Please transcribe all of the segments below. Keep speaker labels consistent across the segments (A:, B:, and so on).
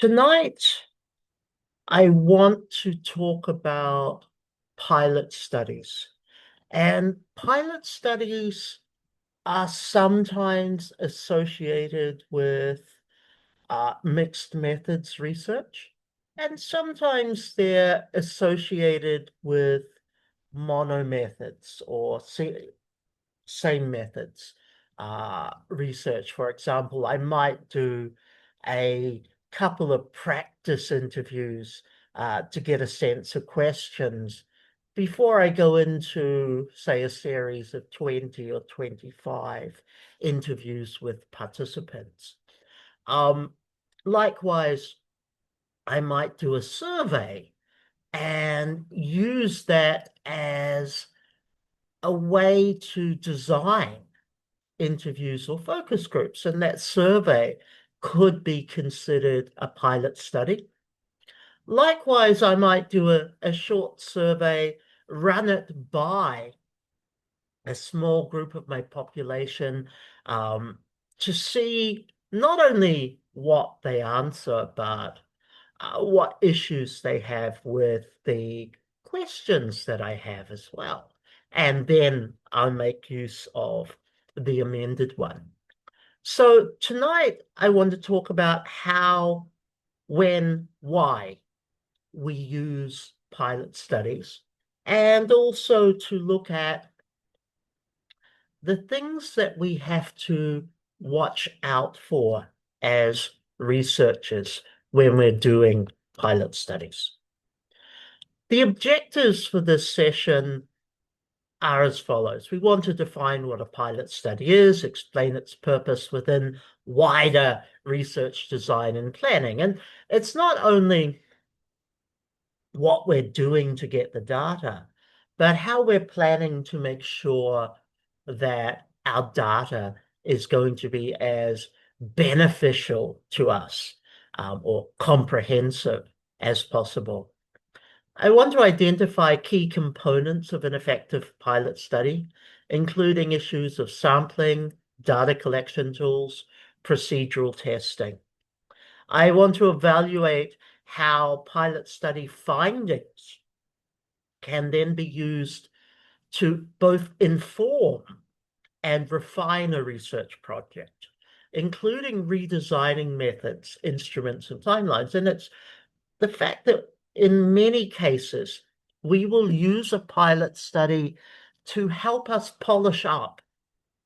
A: Tonight, I want to talk about pilot studies. And pilot studies are sometimes associated with mixed methods research, and sometimes they're associated with monomethods or same methods research. For example, I might do a couple of practice interviews to get a sense of questions before I go into, say, a series of 20 or 25 interviews with participants. Um, Likewise, I might do a survey and use that as a way to design interviews or focus groups, and that survey could be considered a pilot study. Likewise, I might do a short survey, run it by a small group of my population um, to see not only what they answer, but what issues they have with the questions that I have as well. And then I'll make use of the amended one. So tonight I want to talk about how, when, why we use pilot studies, and also to look at the things that we have to watch out for as researchers when we're doing pilot studies. The objectives for this session are as follows. We want to define what a pilot study is, explain its purpose within wider research design and planning. And it's not only what we're doing to get the data, but how we're planning to make sure that our data is going to be as beneficial to us or comprehensive as possible. I want to identify key components of an effective pilot study, including issues of sampling, data collection tools, procedural testing. I want to evaluate how pilot study findings can then be used to both inform and refine a research project, including redesigning methods, instruments, and timelines. And it's the fact that in many cases, we will use a pilot study to help us polish up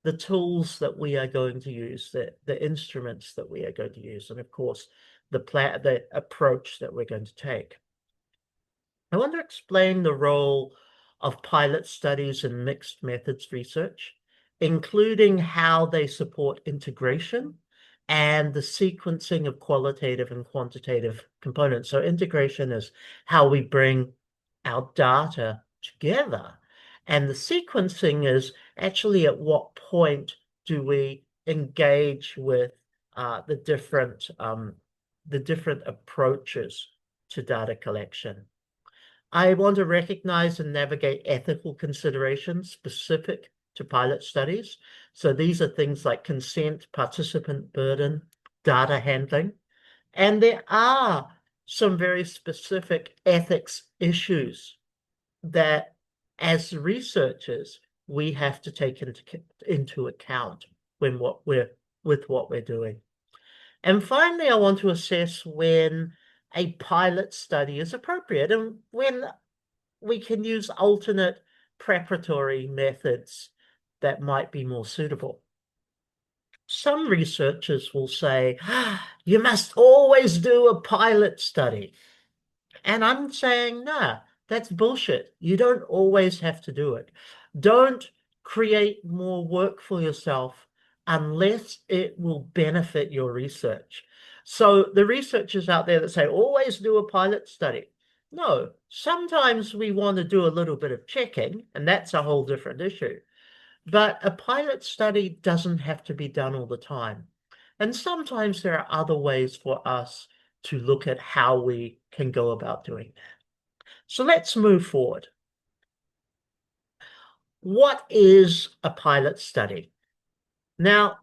A: the tools that we are going to use, the instruments that we are going to use, and of course, the approach that we're going to take. I want to explain the role of pilot studies in mixed methods research, including how they support integration and the sequencing of qualitative and quantitative components. So integration is how we bring our data together. And the sequencing is actually at what point do we engage with the different approaches to data collection. I want to recognize and navigate ethical considerations specific to pilot studies. So these are things like consent, participant burden, data handling. And there are some very specific ethics issues that, as researchers, we have to take into account when what we're doing. And finally, I want to assess when a pilot study is appropriate and when we can use alternate preparatory methods that might be more suitable. Some researchers will say, you must always do a pilot study. And I'm saying, no, that's bullshit. You don't always have to do it. Don't create more work for yourself unless it will benefit your research. So the researchers out there that say, always do a pilot study. No, sometimes we want to do a little bit of checking, and that's a whole different issue. But a pilot study doesn't have to be done all the time. And sometimes there are other ways for us to look at how we can go about doing that. So let's move forward. What is a pilot study? Now,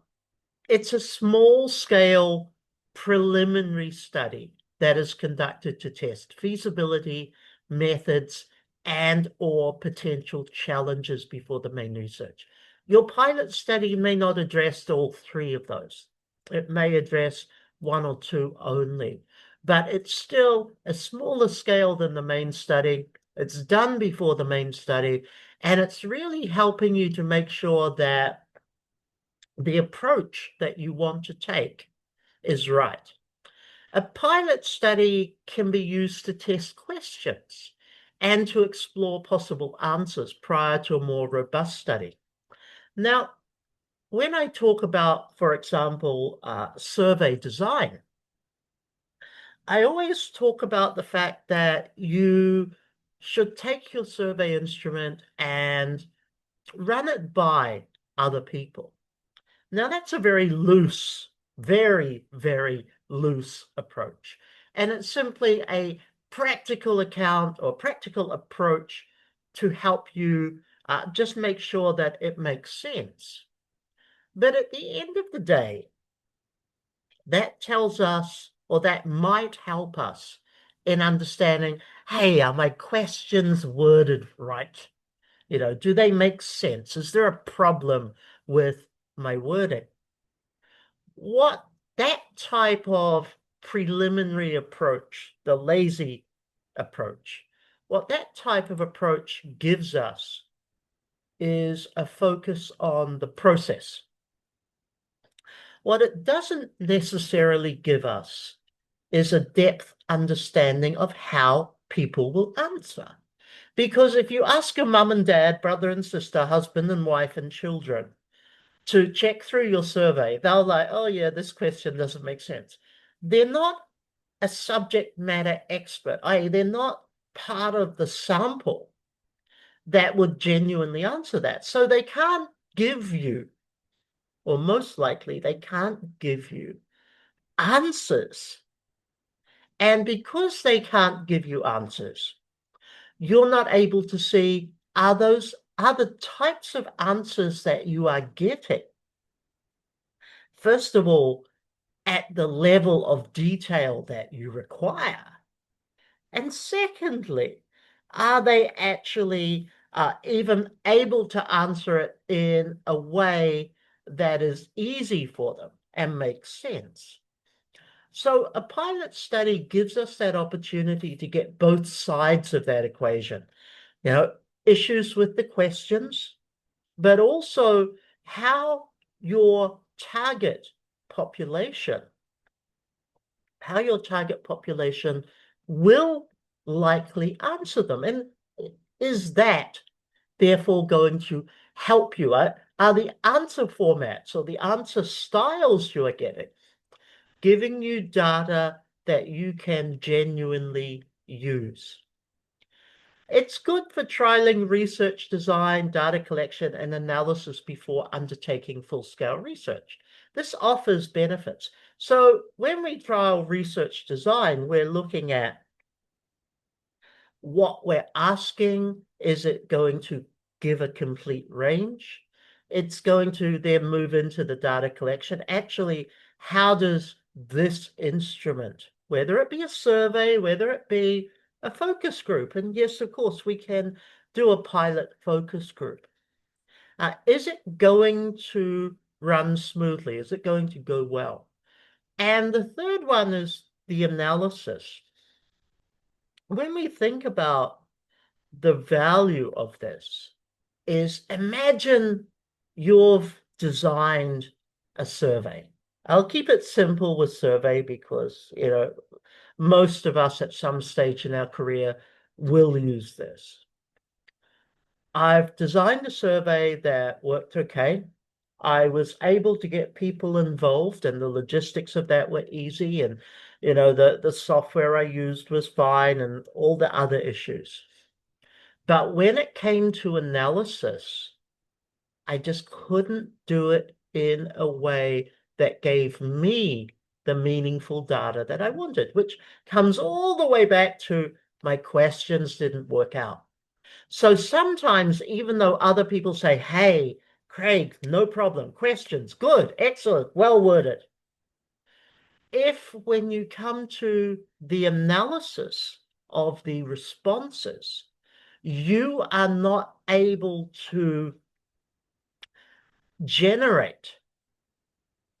A: it's a small scale preliminary study that is conducted to test feasibility, methods, and or potential challenges before the main research. Your pilot study may not address all three of those. It may address one or two only, but it's still a smaller scale than the main study. It's done before the main study, and it's really helping you to make sure that the approach that you want to take is right. A pilot study can be used to test questions and to explore possible answers prior to a more robust study. Now, when I talk about, for example, survey design, I always talk about the fact that you should take your survey instrument and run it by other people. Now, that's a very loose, very, very loose approach. And it's simply a practical account or practical approach to help you just make sure that it makes sense. But at the end of the day, that tells us, or that might help us in understanding, hey, are my questions worded right? Do they make sense? Is there a problem with my wording? What that type of preliminary approach, the lazy approach, what that type of approach gives us is a focus on the process. What it doesn't necessarily give us is a depth understanding of how people will answer. Because if you ask a mum and dad, brother and sister, husband and wife and children to check through your survey, they'll like, oh yeah, this question doesn't make sense. They're not a subject matter expert, i.e. they're not part of the sample that would genuinely answer that. So they can't give you, or most likely they can't give you answers. And because they can't give you answers, you're not able to see, are those other types of answers that you are getting, first of all, at the level of detail that you require? And secondly, are they actually even able to answer it in a way that is easy for them and makes sense? So a pilot study gives us that opportunity to get both sides of that equation. Issues with the questions, but also how your target population, will likely answer them. And is that therefore going to help you? Are the answer formats or the answer styles you are getting giving you data that you can genuinely use? It's good for trialing research design, data collection, and analysis before undertaking full-scale research. This offers benefits. So when we trial research design, we're looking at what we're asking. Is it going to give a complete range? It's going to then move into the data collection. Actually, how does this instrument, whether it be a survey, whether it be a focus group, and yes, of course, we can do a pilot focus group. Is it going to run smoothly? Is it going to go well? And the third one is the analysis. When we think about the value of this, is imagine you've designed a survey. I'll keep it simple with survey because, most of us at some stage in our career will use this. I've designed a survey that worked okay. I was able to get people involved and the logistics of that were easy, and the software I used was fine and all the other issues. But when it came to analysis, I just couldn't do it in a way that gave me the meaningful data that I wanted, which comes all the way back to my questions didn't work out. So sometimes, even though other people say, hey, Craig, no problem, questions, good, excellent, well worded, if when you come to the analysis of the responses, you are not able to generate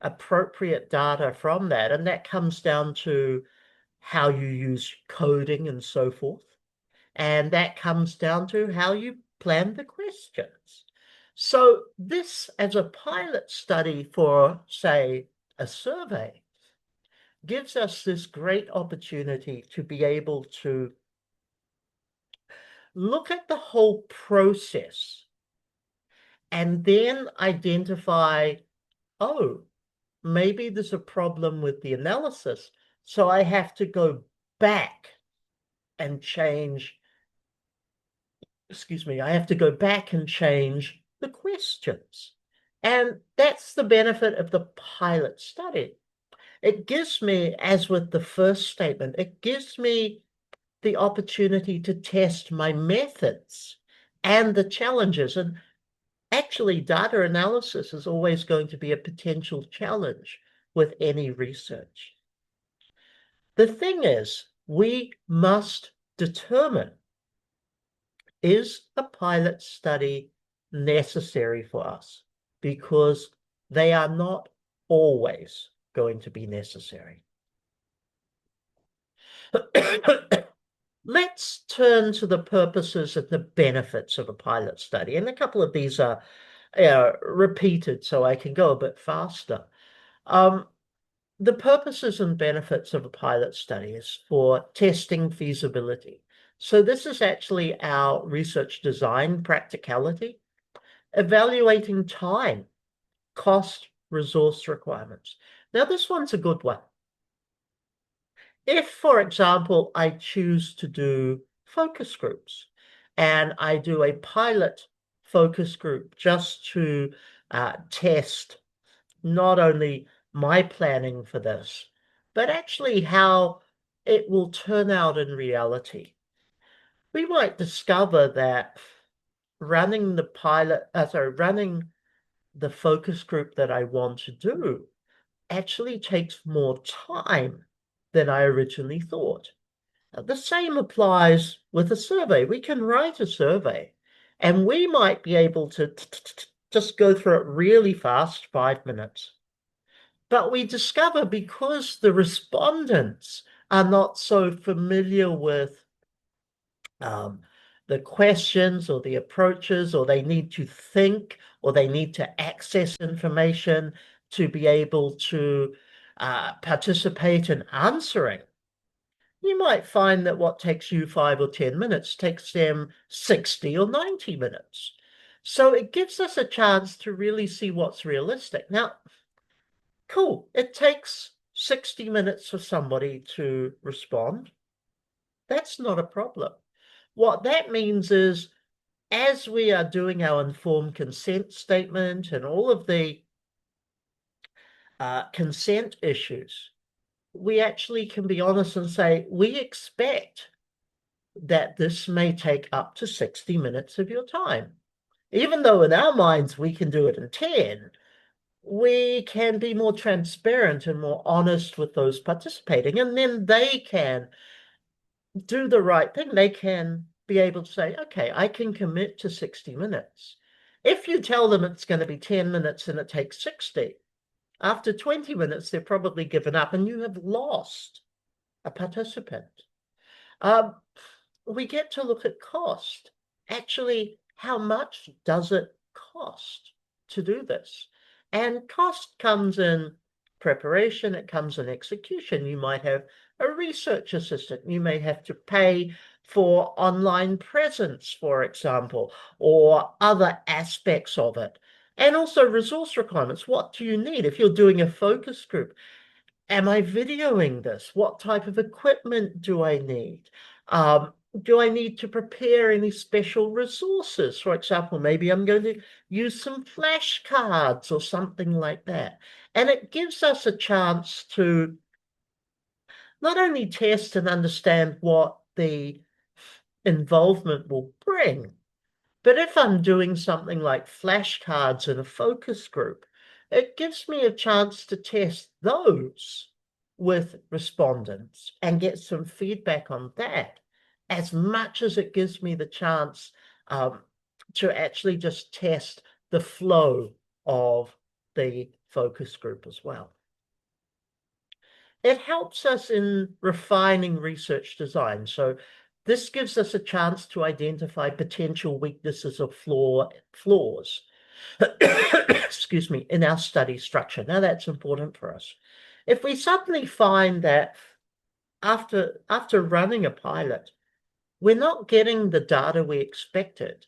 A: appropriate data from that, and that comes down to how you use coding and so forth, and that comes down to how you plan the questions. So this, as a pilot study for, say, a survey, gives us this great opportunity to be able to look at the whole process and then identify, oh, maybe there's a problem with the analysis, so I have to go back and change, excuse me, I have to go back and change the questions. And that's the benefit of the pilot study. It gives me, as with the first statement, it gives me the opportunity to test my methods and the challenges. And actually, data analysis is always going to be a potential challenge with any research. The thing is, we must determine, is a pilot study necessary for us? Because they are not always going to be necessary. Let's turn to the purposes and the benefits of a pilot study. And a couple of these are repeated, so I can go a bit faster. The purposes and benefits of a pilot study is for testing feasibility. So this is actually our research design practicality, evaluating time, cost, resource requirements. Now, this one's a good one. If, for example, I choose to do focus groups and I do a pilot focus group just to test not only my planning for this, but actually how it will turn out in reality, we might discover that running running the focus group that I want to do actually takes more time than I originally thought. The same applies with a survey. We can write a survey and we might be able to just go through it really fast, 5 minutes. But we discover, because the respondents are not so familiar with the questions or the approaches, or they need to think, or they need to access information to be able to participate in answering, you might find that what takes you 5 or 10 minutes takes them 60 or 90 minutes. So it gives us a chance to really see what's realistic. Now, cool, it takes 60 minutes for somebody to respond. That's not a problem. What that means is, as we are doing our informed consent statement and all of the consent issues, we actually can be honest and say, we expect that this may take up to 60 minutes of your time. Even though in our minds we can do it in 10, we can be more transparent and more honest with those participating, and then they can do the right thing. They can be able to say, okay, I can commit to 60 minutes. If you tell them it's going to be 10 minutes and it takes 60, after 20 minutes, they're probably given up and you have lost a participant. We get to look at cost. Actually, how much does it cost to do this? And cost comes in preparation, it comes in execution. You might have a research assistant. You may have to pay for online presence, for example, or other aspects of it. And also resource requirements. What do you need? If you're doing a focus group, am I videoing this? What type of equipment do I need? Do I need to prepare any special resources? For example, maybe I'm going to use some flashcards or something like that. And it gives us a chance to not only test and understand what the involvement will bring, but if I'm doing something like flashcards in a focus group, it gives me a chance to test those with respondents and get some feedback on that, as much as it gives me the chance to actually just test the flow of the focus group as well. It helps us in refining research design. So this gives us a chance to identify potential weaknesses or flaws, excuse me, in our study structure. Now that's important for us. If we suddenly find that after running a pilot, we're not getting the data we expected,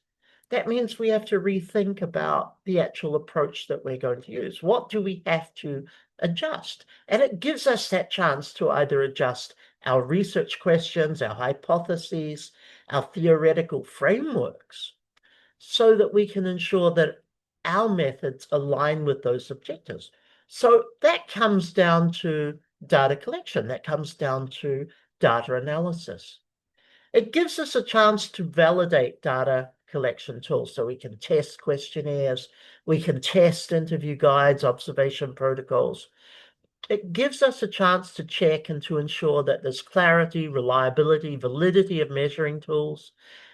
A: that means we have to rethink about the actual approach that we're going to use. What do we have to adjust? And it gives us that chance to either adjust our research questions, our hypotheses, our theoretical frameworks, so that we can ensure that our methods align with those objectives. So that comes down to data collection, that comes down to data analysis. It gives us a chance to validate data collection tools. So we can test questionnaires, we can test interview guides, observation protocols. It gives us a chance to check and to ensure that there's clarity, reliability, validity of measuring tools.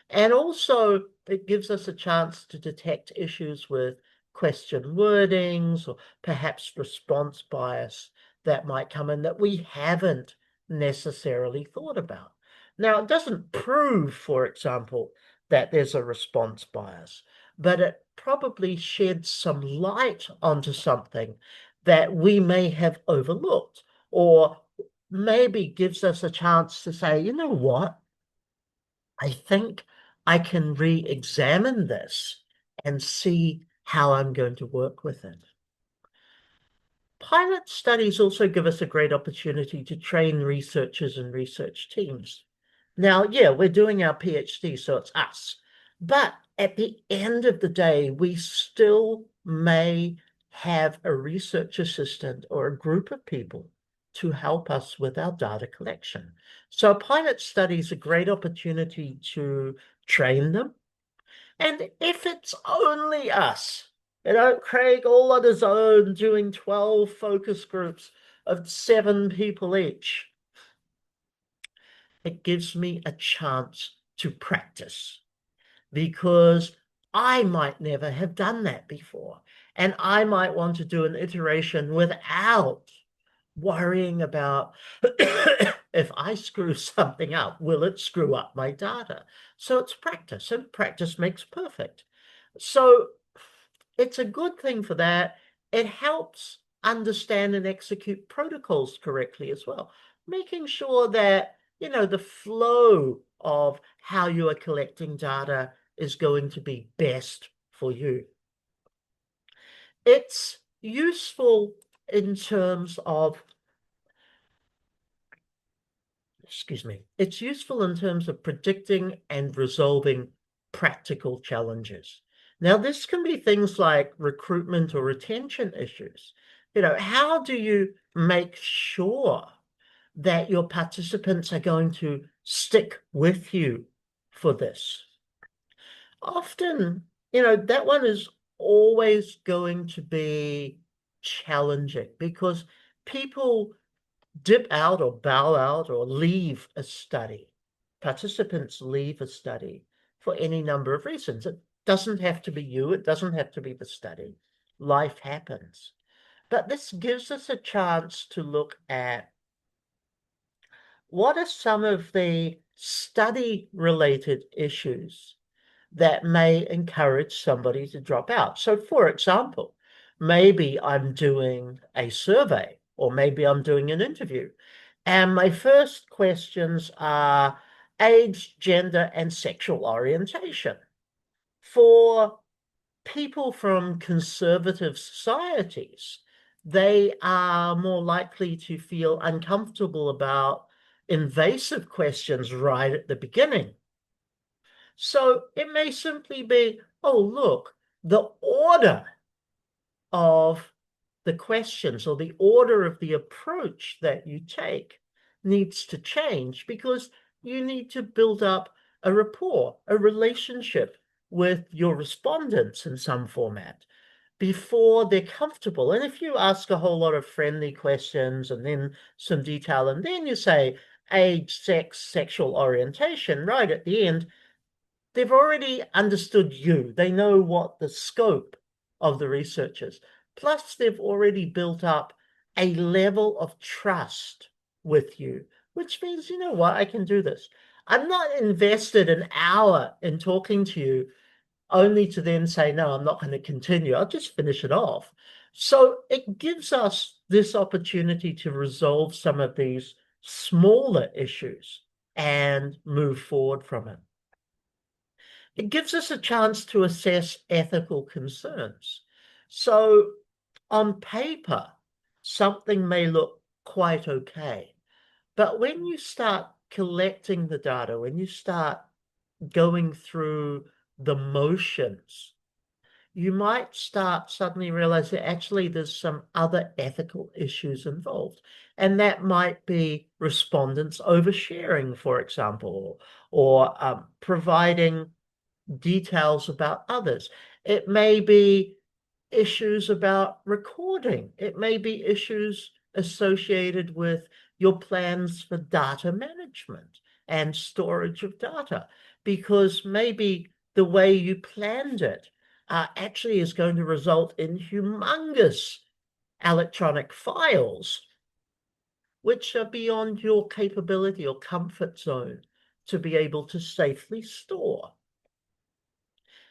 A: And also it gives us a chance to detect issues with question wordings or perhaps response bias that might come in that we haven't necessarily thought about. Now, it doesn't prove, for example, that there's a response bias, but it probably sheds some light onto something that we may have overlooked, or maybe gives us a chance to say, you know what? I think I can re-examine this and see how I'm going to work with it. Pilot studies also give us a great opportunity to train researchers and research teams. Now, yeah, we're doing our PhD, so it's us. But at the end of the day, we still may have a research assistant or a group of people to help us with our data collection. So a pilot study is a great opportunity to train them. And if it's only us, Craig all on his own doing 12 focus groups of 7 people each, it gives me a chance to practice, because I might never have done that before. And I might want to do an iteration without worrying about if I screw something up, will it screw up my data? So it's practice, and practice makes perfect. So it's a good thing for that. It helps understand and execute protocols correctly as well, making sure that, the flow of how you are collecting data is going to be best for you. It's useful in terms of, it's useful in terms of predicting and resolving practical challenges. Now, this can be things like recruitment or retention issues. How do you make sure that your participants are going to stick with you for this? Often, that one is always going to be challenging, because people dip out or bow out or leave a study. Participants leave a study for any number of reasons. It doesn't have to be you. It doesn't have to be the study. Life happens. But this gives us a chance to look at what are some of the study-related issues that may encourage somebody to drop out. So, for example, maybe I'm doing a survey, or maybe I'm doing an interview, and my first questions are age, gender, and sexual orientation. For people from conservative societies, they are more likely to feel uncomfortable about invasive questions right at the beginning. So it may simply be, oh, look, the order of the questions or the order of the approach that you take needs to change, because you need to build up a rapport, a relationship with your respondents in some format. before they're comfortable. And if you ask a whole lot of friendly questions and then some detail, and then you say age, sex, sexual orientation, right at the end, they've already understood you. They know what the scope of the research is. Plus, they've already built up a level of trust with you, which means, you know what, I can do this. I'm not invested an hour in talking to you only to then say, no, I'm not going to continue. I'll just finish it off. So it gives us this opportunity to resolve some of these smaller issues and move forward from it. It gives us a chance to assess ethical concerns. So on paper, something may look quite okay. But when you start collecting the data, when you start going through the motions, you might start suddenly realize that actually there's some other ethical issues involved. And that might be respondents oversharing, for example, or providing details about others. It may be issues about recording. It may be issues associated with your plans for data management and storage of data, because maybe the way you planned it actually is going to result in humongous electronic files, which are beyond your capability or comfort zone to be able to safely store.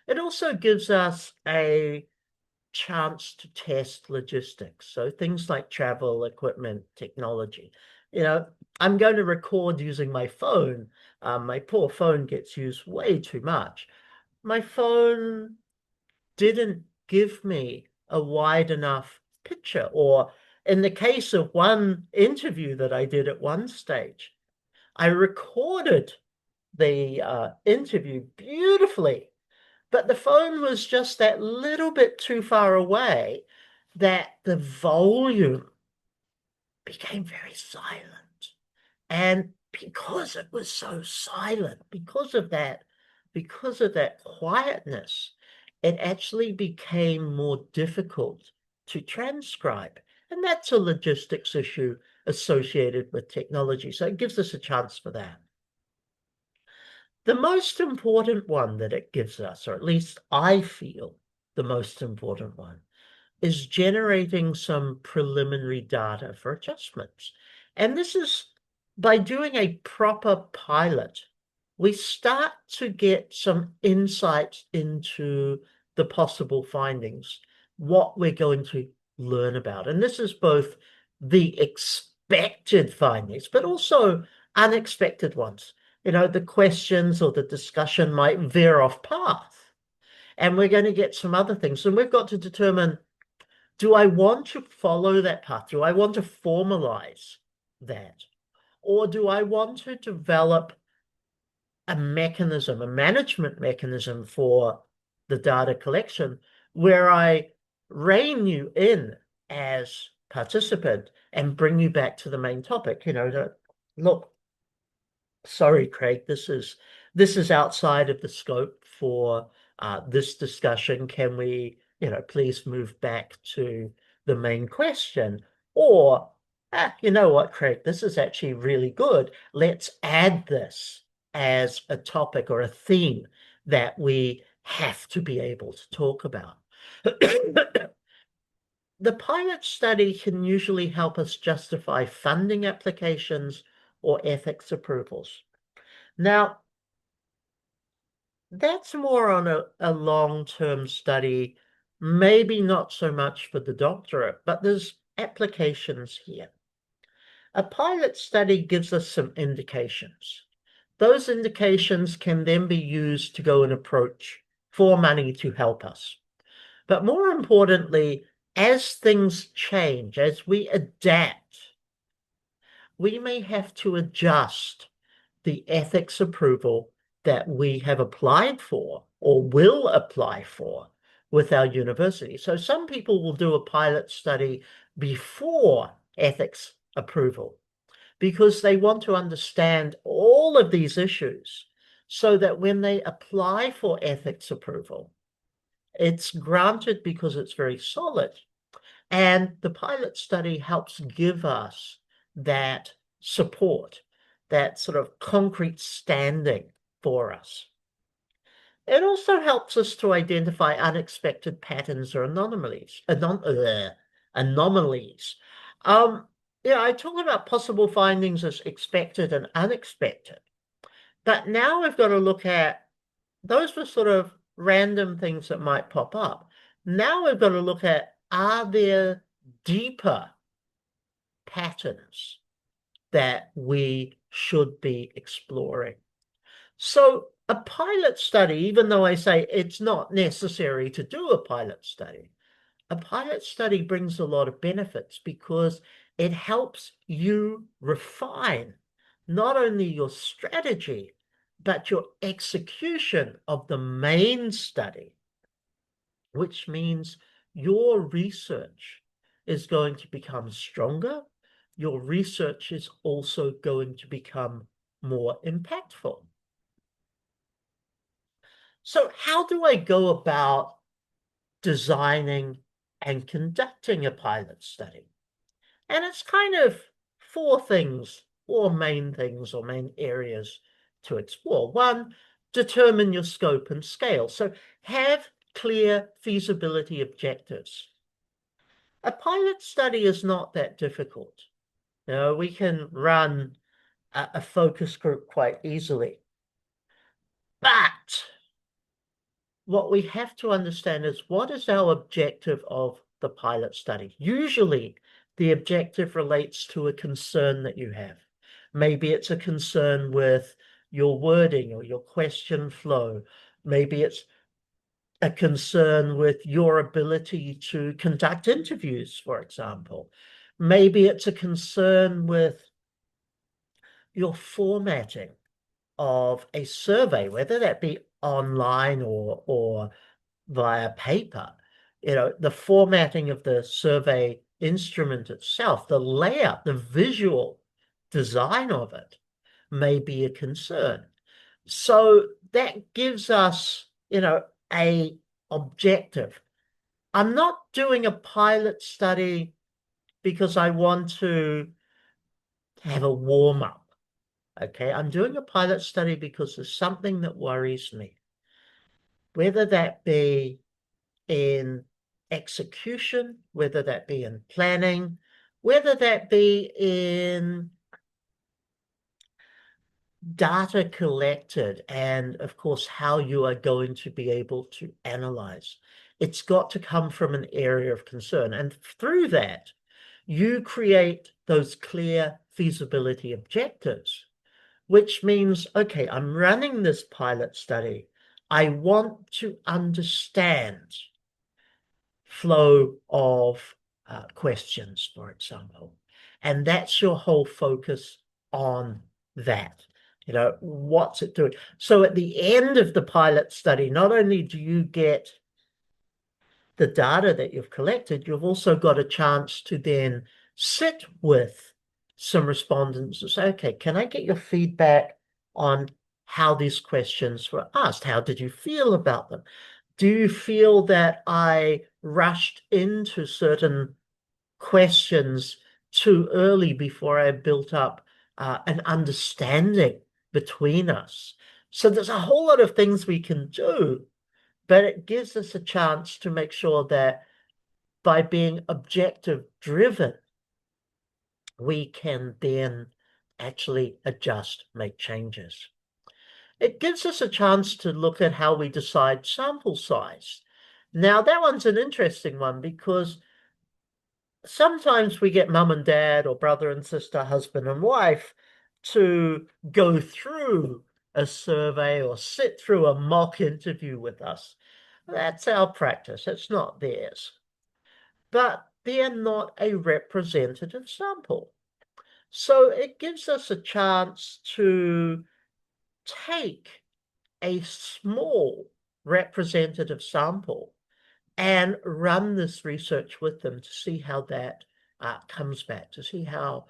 A: It also gives us a chance to test logistics. So things like travel, equipment, technology. You know, I'm going to record using my phone. My poor phone gets used way too much. My phone didn't give me a wide enough picture, or in the case of one interview that I did at one stage, I recorded the interview beautifully, but the phone was just that little bit too far away that the volume became very silent. And because it was so silent, because of that quietness, it actually became more difficult to transcribe. And that's a logistics issue associated with technology. So it gives us a chance for that. The most important one that it gives us, or at least I feel the most important one, is generating some preliminary data for adjustments. And this is by doing a proper pilot, we start to get some insights into the possible findings, what we're going to learn about. And this is both the expected findings, but also unexpected ones. You know, the questions or the discussion might veer off path. And we're going to get some other things. And we've got to determine, do I want to follow that path? Do I want to formalize that? Or do I want to develop a mechanism, a management mechanism for the data collection where I rein you in as participant and bring you back to the main topic? You know, look, sorry, Craig, this is outside of the scope for this discussion. Can we, you know, please move back to the main question? Or, you know what, Craig, this is actually really good. Let's add this as a topic or a theme that we have to be able to talk about. The pilot study can usually help us justify funding applications or ethics approvals. Now, that's more on a long-term study, maybe not so much for the doctorate, but there's applications here. A pilot study gives us some indications. Those indications can then be used to go and approach for money to help us. But more importantly, as things change, as we adapt, we may have to adjust the ethics approval that we have applied for or will apply for with our university. So some people will do a pilot study before ethics approval because they want to understand all of these issues so that when they apply for ethics approval, It's granted because it's very solid. And the pilot study helps give us that support, that sort of concrete standing for us. It also helps us to identify unexpected patterns or anomalies. Anomalies. Yeah, I talked about possible findings as expected and unexpected, but now we've got to look at those were sort of random things that might pop up. Now we've got to look at, are there deeper patterns that we should be exploring? So a pilot study, even though I say it's not necessary to do a pilot study brings a lot of benefits because it helps you refine not only your strategy, but your execution of the main study, which means your research is going to become stronger. Your research is also going to become more impactful. So how do I go about designing and conducting a pilot study? And it's kind of four main things or main areas to explore. One, determine your scope and scale. So have clear feasibility objectives. A pilot study is not that difficult. You know, we can run a focus group quite easily. But what we have to understand is, what is our objective of the pilot study? Usually the objective relates to a concern that you have. Maybe it's a concern with your wording or your question flow. Maybe it's a concern with your ability to conduct interviews, for example. Maybe it's a concern with your formatting of a survey, whether that be online or via paper. You know, the formatting of the survey instrument itself, the layout, the visual design of it may be a concern. So that gives us, you know, a objective. I'm not doing a pilot study because I want to have a warm up. Okay, I'm doing a pilot study because there's something that worries me, whether that be in execution, whether that be in planning, whether that be in data collected, and of course, how you are going to be able to analyze. It's got to come from an area of concern. And through that, you create those clear feasibility objectives, which means, okay, I'm running this pilot study. I want to understand flow of questions, for example. And that's your whole focus on that. You know, what's it doing? So at the end of the pilot study, not only do you get the data that you've collected, you've also got a chance to then sit with some respondents and say, okay, can I get your feedback on how these questions were asked? How did you feel about them? Do you feel that I rushed into certain questions too early before I built up an understanding between us? So there's a whole lot of things we can do, but it gives us a chance to make sure that by being objective driven, we can then actually adjust, make changes. It gives us a chance to look at how we decide sample size. Now, that one's an interesting one because sometimes we get mum and dad or brother and sister, husband and wife to go through a survey or sit through a mock interview with us. That's our practice. It's not theirs. But they're not a representative sample. So it gives us a chance to take a small representative sample and run this research with them to see how that comes back, to see how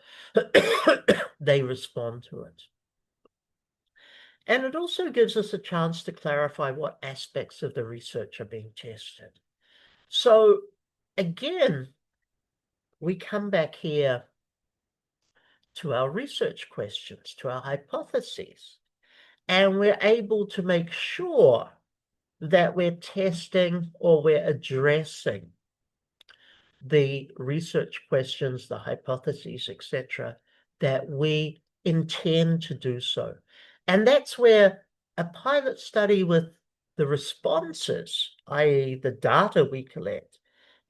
A: they respond to it. And it also gives us a chance to clarify what aspects of the research are being tested. So again, we come back here to our research questions, to our hypotheses, and we're able to make sure that we're testing or we're addressing the research questions, the hypotheses, etc., that we intend to do so. And that's where a pilot study with the responses, i.e. the data we collect,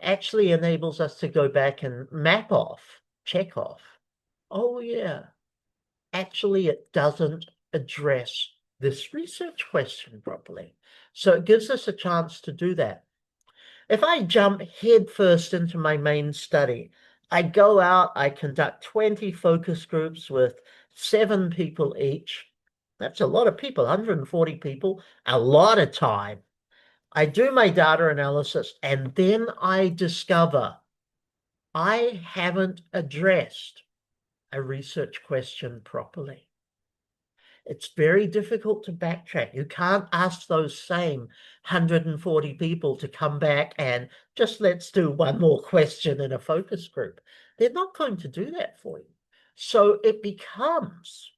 A: actually enables us to go back and map off, check off, oh yeah, actually it doesn't address this research question properly. So it gives us a chance to do that. If I jump headfirst into my main study, I go out, I conduct 20 focus groups with 7 people each. That's a lot of people, 140 people, a lot of time. I do my data analysis, and then I discover I haven't addressed a research question properly. It's very difficult to backtrack. You can't ask those same 140 people to come back and just let's do one more question in a focus group. They're not going to do that for you. So it becomes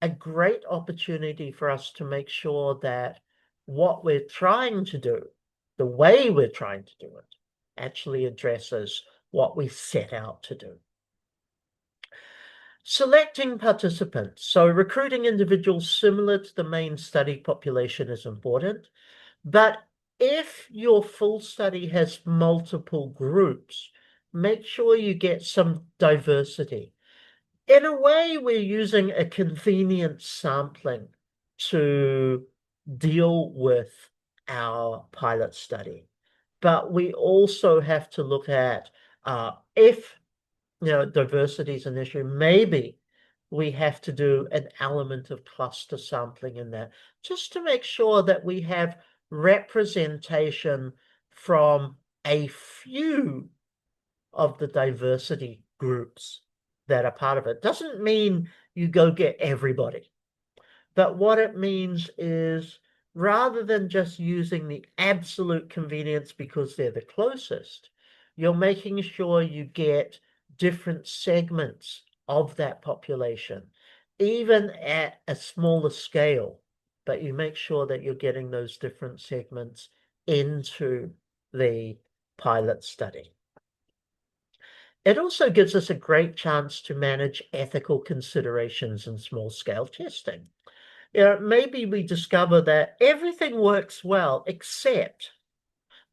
A: a great opportunity for us to make sure that what we're trying to do, the way we're trying to do it, actually addresses what we set out to do. Selecting participants. So recruiting individuals similar to the main study population is important. But if your full study has multiple groups, make sure you get some diversity. In a way, we're using a convenient sampling to deal with our pilot study. But we also have to look at if diversity is an issue, maybe we have to do an element of cluster sampling in that, just to make sure that we have representation from a few of the diversity groups that are part of it. Doesn't mean you go get everybody, but what it means is rather than just using the absolute convenience because they're the closest, you're making sure you get different segments of that population, even at a smaller scale, but you make sure that you're getting those different segments into the pilot study. It also gives us a great chance to manage ethical considerations in small-scale testing. Maybe we discover that everything works well, except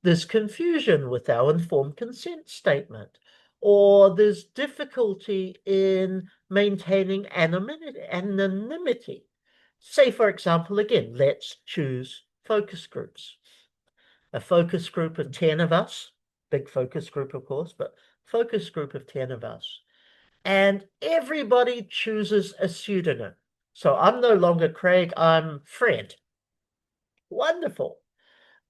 A: there's confusion with our informed consent statement, or there's difficulty in maintaining anonymity. Say, for example, again, let's choose focus groups. A focus group of 10 of us, big focus group, of course, but focus group of 10 of us. And everybody chooses a pseudonym. So I'm no longer Craig, I'm Fred. Wonderful.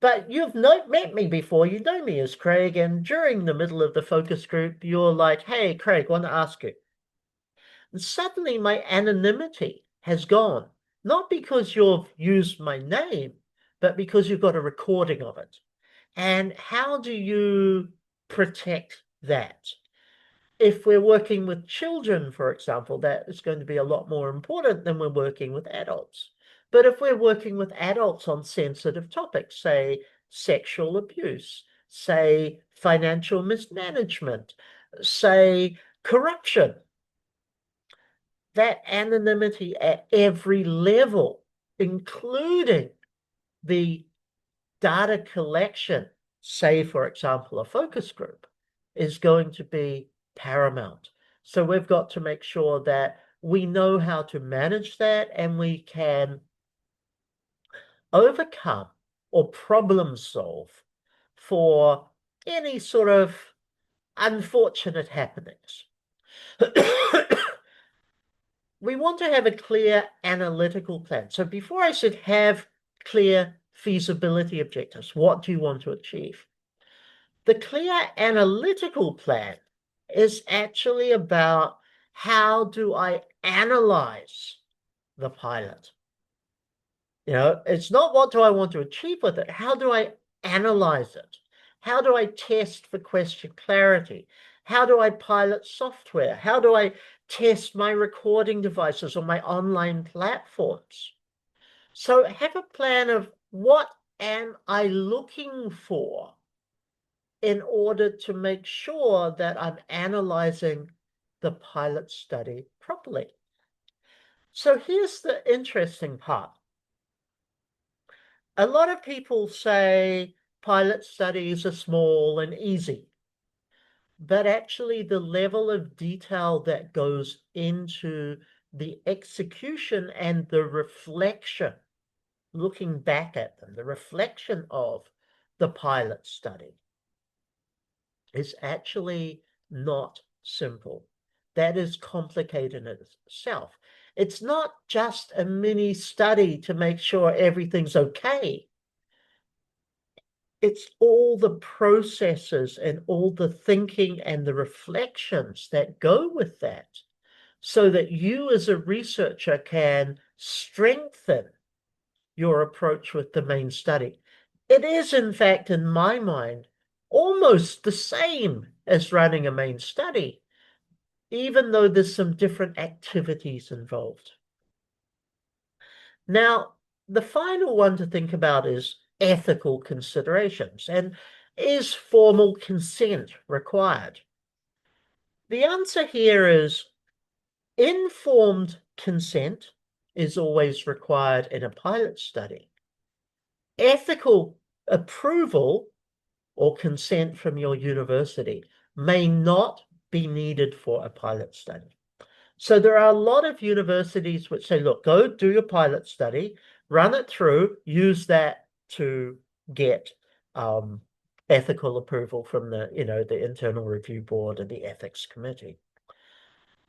A: But you've not met me before, you know me as Craig, and during the middle of the focus group, you're like, hey, Craig, want to ask you. And suddenly my anonymity has gone, not because you've used my name, but because you've got a recording of it. And how do you protect that? If we're working with children, for example, that is going to be a lot more important than we're working with adults. But if we're working with adults on sensitive topics, say sexual abuse, say financial mismanagement, say corruption, that anonymity at every level, including the data collection, say, for example, a focus group, is going to be paramount. So we've got to make sure that we know how to manage that and we can overcome or problem solve for any sort of unfortunate happenings. We want to have a clear analytical plan. So before I said have clear feasibility objectives, what do you want to achieve? The clear analytical plan is actually about how do I analyze the pilot? It's not what do I want to achieve with it? How do I analyze it? How do I test for question clarity? How do I pilot software? How do I test my recording devices or my online platforms? So have a plan of what am I looking for in order to make sure that I'm analyzing the pilot study properly. So here's the interesting part. A lot of people say pilot studies are small and easy, but actually the level of detail that goes into the execution and the reflection, looking back at them, the reflection of the pilot study is actually not simple. That is complicated in itself. It's not just a mini study to make sure everything's okay. It's all the processes and all the thinking and the reflections that go with that, so that you as a researcher can strengthen your approach with the main study. It is, in fact, in my mind, almost the same as running a main study, even though there's some different activities involved. Now, the final one to think about is ethical considerations, and is formal consent required? The answer here is informed consent is always required in a pilot study. Ethical approval or consent from your university may not be needed for a pilot study. So there are a lot of universities which say, look, go do your pilot study, run it through, use that to get ethical approval from the internal review board and the ethics committee.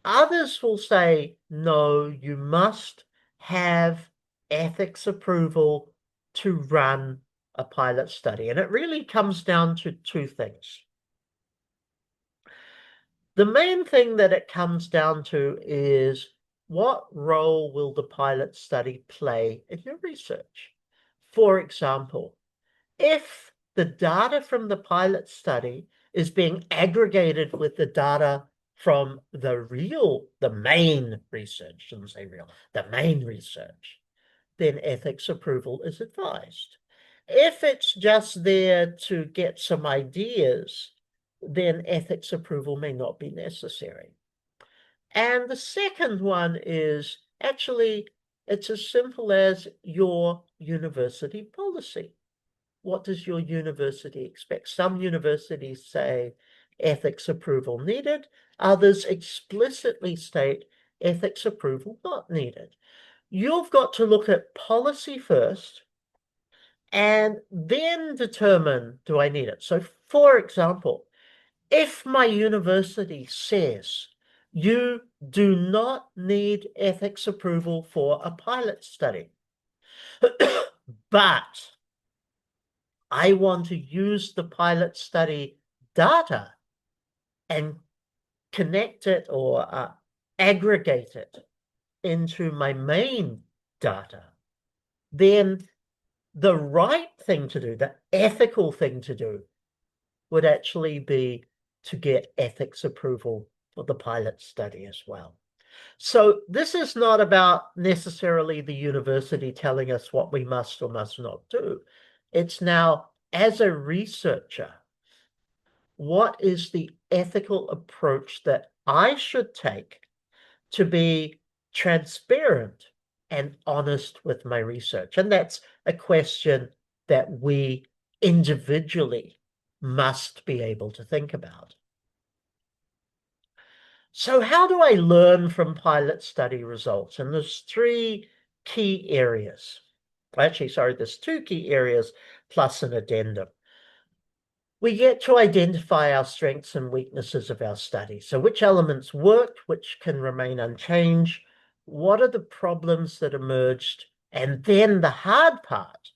A: Others will say, no, you must have ethics approval to run a pilot study. And it really comes down to two things. The main thing that it comes down to is what role will the pilot study play in your research? For example, if the data from the pilot study is being aggregated with the data from the main research, shouldn't say real, the main research, then ethics approval is advised. If it's just there to get some ideas, then ethics approval may not be necessary. And the second one is actually, it's as simple as your university policy. What does your university expect? Some universities say ethics approval needed. Others explicitly state ethics approval not needed. You've got to look at policy first and then determine, do I need it? So, for example, if my university says you do not need ethics approval for a pilot study, but I want to use the pilot study data and connect it or aggregate it into my main data, then the right thing to do, the ethical thing to do, would actually be to get ethics approval for the pilot study as well. So this is not about necessarily the university telling us what we must or must not do. It's now, as a researcher, what is the ethical approach that I should take to be transparent and honest with my research? And that's a question that we individually must be able to think about. So how do I learn from pilot study results? And there's three key areas. Actually, sorry, there's two key areas plus an addendum. We get to identify our strengths and weaknesses of our study. So which elements worked, which can remain unchanged? What are the problems that emerged? And then the hard part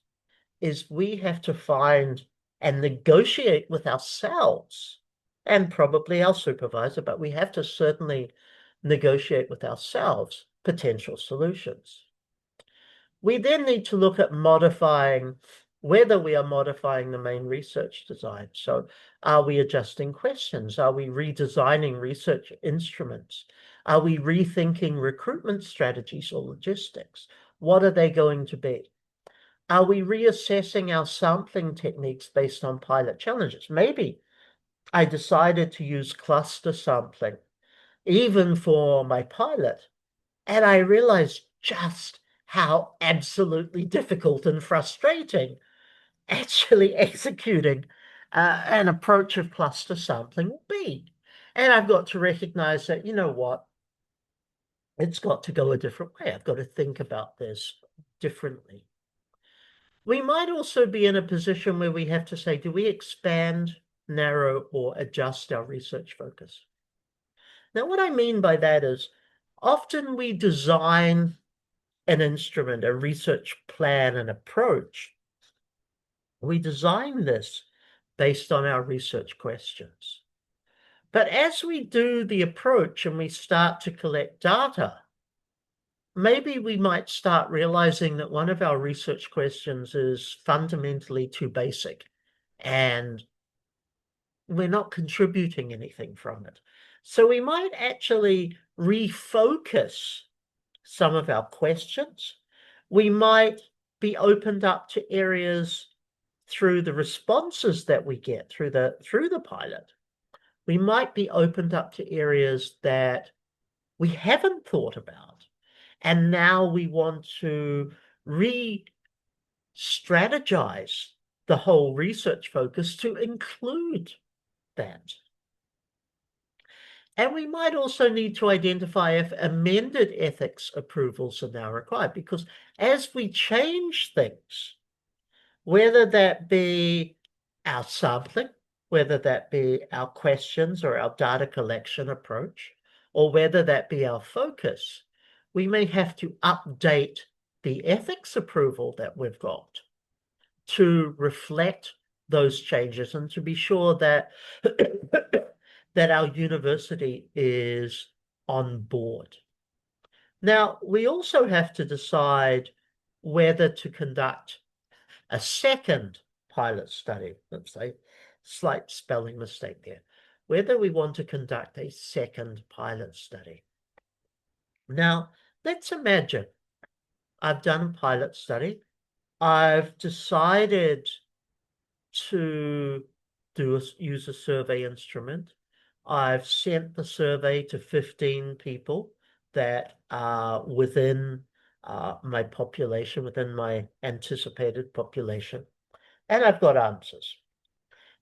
A: is we have to find and negotiate with ourselves and probably our supervisor, but we have to certainly negotiate with ourselves potential solutions. We then need to look at modifying whether we are modifying the main research design. So are we adjusting questions? Are we redesigning research instruments? Are we rethinking recruitment strategies or logistics? What are they going to be? Are we reassessing our sampling techniques based on pilot challenges? Maybe I decided to use cluster sampling, even for my pilot, and I realized just how absolutely difficult and frustrating actually executing an approach of cluster sampling will be. And I've got to recognize that, you know what, it's got to go a different way. I've got to think about this differently. We might also be in a position where we have to say, do we expand, narrow, or adjust our research focus? Now, what I mean by that is often we design an instrument, a research plan, an approach. We design this based on our research questions. But as we do the approach and we start to collect data, maybe we might start realizing that one of our research questions is fundamentally too basic and we're not contributing anything from it. So we might actually refocus some of our questions. We might be opened up to areas through the responses that we get through the pilot. We might be opened up to areas that we haven't thought about. And now we want to re-strategize the whole research focus to include that. And we might also need to identify if amended ethics approvals are now required, because as we change things, whether that be our sampling, whether that be our questions or our data collection approach, or whether that be our focus, we may have to update the ethics approval that we've got to reflect those changes and to be sure that that our university is on board. Now, we also have to decide whether to conduct a second pilot study. Let's say, slight spelling mistake there. Whether we want to conduct a second pilot study. Now, let's imagine I've done a pilot study. I've decided to use a survey instrument. I've sent the survey to 15 people that are within my population, within my anticipated population, and I've got answers.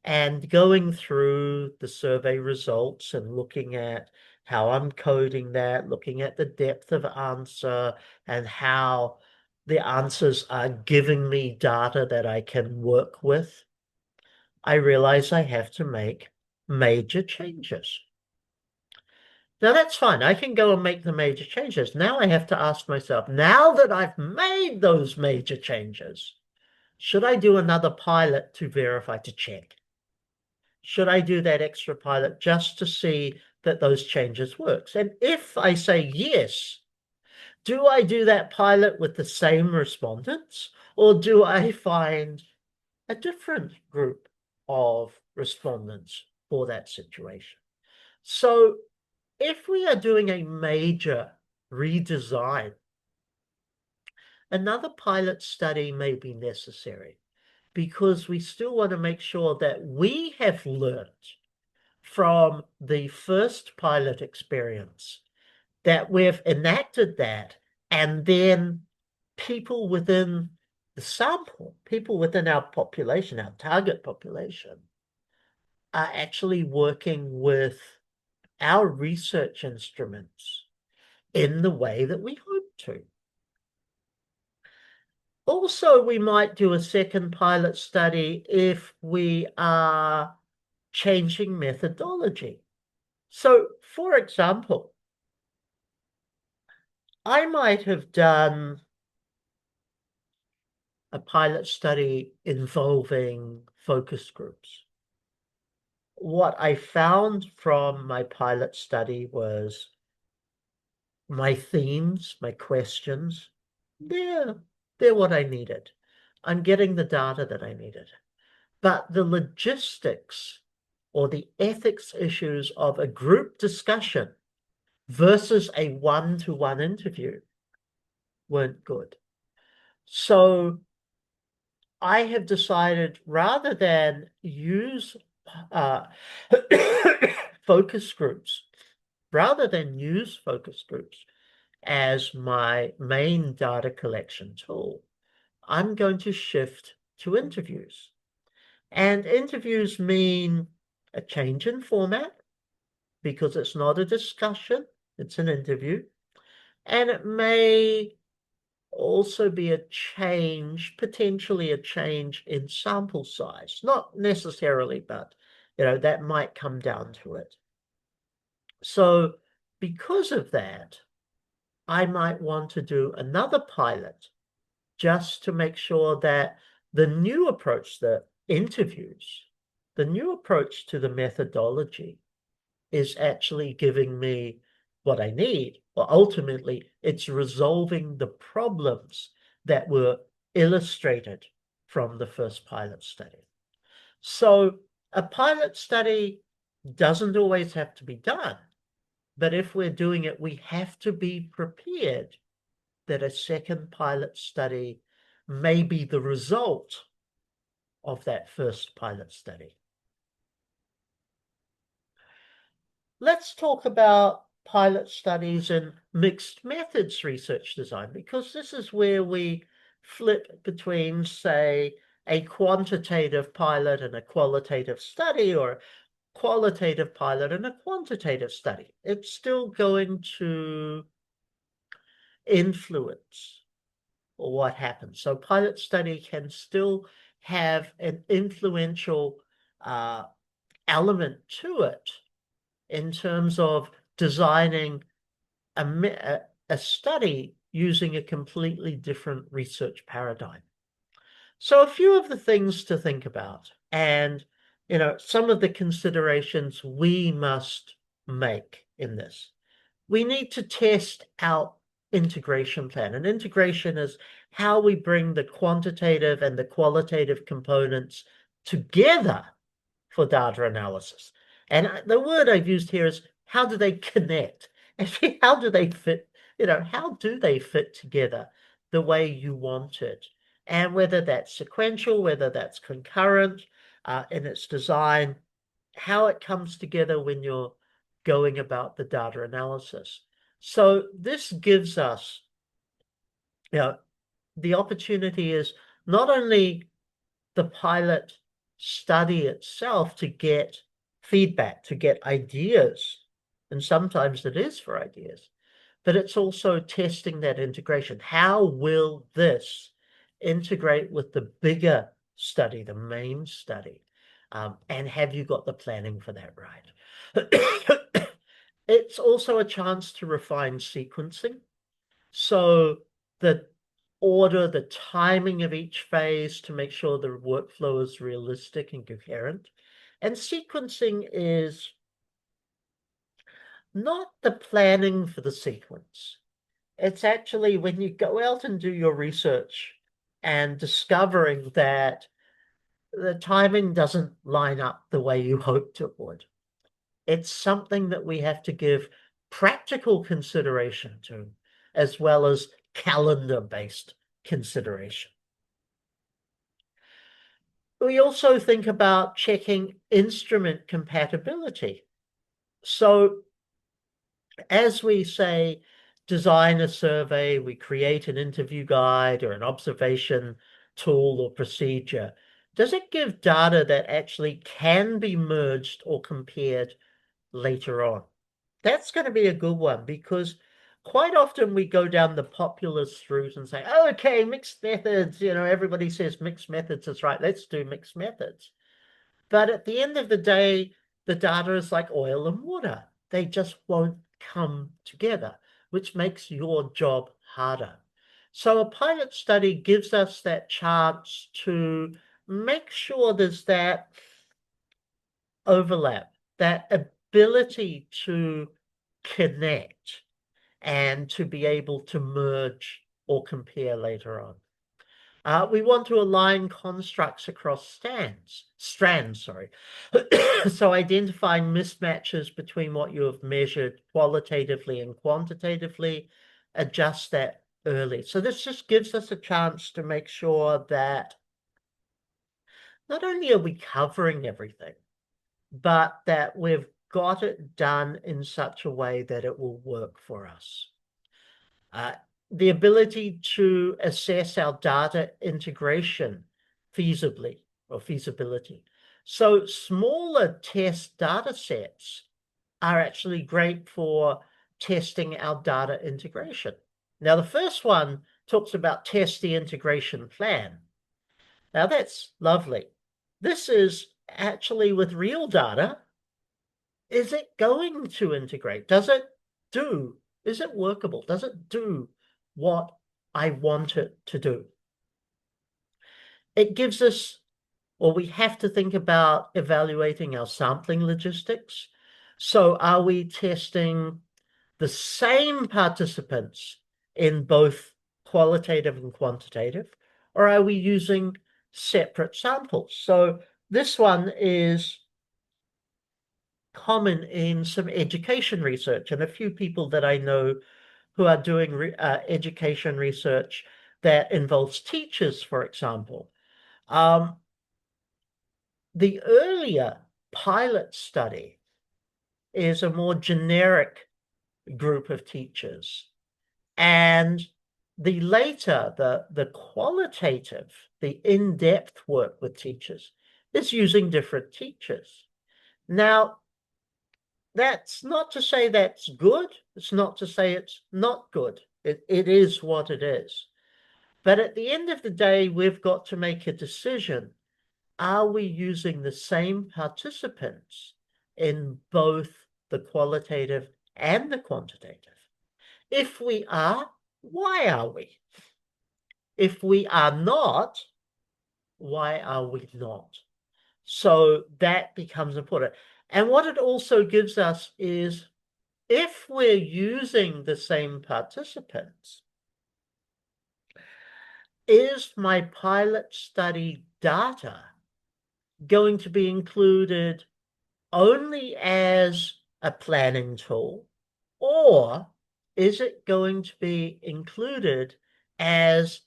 A: And going through the survey results and looking at how I'm coding that, looking at the depth of answer and how the answers are giving me data that I can work with, I realize I have to make major changes. Now that's fine. I can go and make the major changes. Now I have to ask myself, now that I've made those major changes, should I do another pilot to verify, to check? Should I do that extra pilot just to see that those changes works? And if I say yes, do I do that pilot with the same respondents, or do I find a different group of respondents for that situation? So if we are doing a major redesign, another pilot study may be necessary because we still want to make sure that we have learned from the first pilot experience, that we've enacted that, and then people within the sample, people within our population, our target population, are actually working with our research instruments in the way that we hope to. Also, we might do a second pilot study if we are changing methodology. So, for example, I might have done a pilot study involving focus groups. What I found from my pilot study was my themes, my questions, they're they're what I needed. I'm getting the data that I needed. But the logistics or the ethics issues of a group discussion versus a one-to-one interview weren't good. So I have decided rather than use uh, focus groups, as my main data collection tool, I'm going to shift to interviews. And interviews mean a change in format because it's not a discussion, it's an interview. And it may also be a change, potentially a change in sample size. Not necessarily, but that might come down to it. So because of that, I might want to do another pilot just to make sure that the new approach, the interviews, the new approach to the methodology is actually giving me what I need. Or ultimately, it's resolving the problems that were illustrated from the first pilot study. So a pilot study doesn't always have to be done. But if we're doing it, we have to be prepared that a second pilot study may be the result of that first pilot study. Let's talk about pilot studies in mixed methods research design, because this is where we flip between, say, a quantitative pilot and a qualitative study, or qualitative pilot and a quantitative study. It's still going to influence what happens. So pilot study can still have an influential element to it in terms of designing a study using a completely different research paradigm. So a few of the things to think about, and some of the considerations we must make in this. We need to test out integration plan. And integration is how we bring the quantitative and the qualitative components together for data analysis. And the word I've used here is how do they connect? Actually, how do they fit? How do they fit together the way you want it? And whether that's sequential, whether that's concurrent in its design, how it comes together when you're going about the data analysis. So this gives us, the opportunity is not only the pilot study itself to get feedback, to get ideas, and sometimes it is for ideas, but it's also testing that integration. How will this integrate with the bigger study, the main study? And have you got the planning for that right? It's also a chance to refine sequencing. So the order, the timing of each phase to make sure the workflow is realistic and coherent. And sequencing is not the planning for the sequence. It's actually when you go out and do your research and discovering that the timing doesn't line up the way you hoped it would. It's something that we have to give practical consideration to, as well as calendar-based consideration. We also think about checking instrument compatibility. So as we say, design a survey, we create an interview guide or an observation tool or procedure. Does it give data that actually can be merged or compared later on? That's going to be a good one, because quite often we go down the populist route and say, oh, okay, mixed methods, everybody says mixed methods is right. Let's do mixed methods. But at the end of the day, the data is like oil and water. They just won't come together, which makes your job harder. So a pilot study gives us that chance to make sure there's that overlap, that ability to connect and to be able to merge or compare later on. We want to align constructs across strands, sorry. So identifying mismatches between what you have measured qualitatively and quantitatively, adjust that early. So this just gives us a chance to make sure that not only are we covering everything, but that we've got it done in such a way that it will work for us. The ability to assess our data integration feasibly or feasibility. So smaller test data sets are actually great for testing our data integration. Now, the first one talks about test the integration plan. Now, that's lovely. This is actually with real data. Is it going to integrate? Is it workable? Does it do what I want it to do? It gives us, or we have to think about evaluating our sampling logistics. So are we testing the same participants in both qualitative and quantitative, or are we using separate samples? So this one is common in some education research, and a few people that I know who are doing education research that involves teachers, for example. The earlier pilot study is a more generic group of teachers. And the later, the qualitative, the in-depth work with teachers is using different teachers. Now, that's not to say that's good. It's not to say it's not good. It is what it is. But at the end of the day, we've got to make a decision. Are we using the same participants in both the qualitative and the quantitative? If we are, why are we? If we are not, why are we not? So that becomes important. And what it also gives us is if we're using the same participants, is my pilot study data going to be included only as a planning tool, or is it going to be included as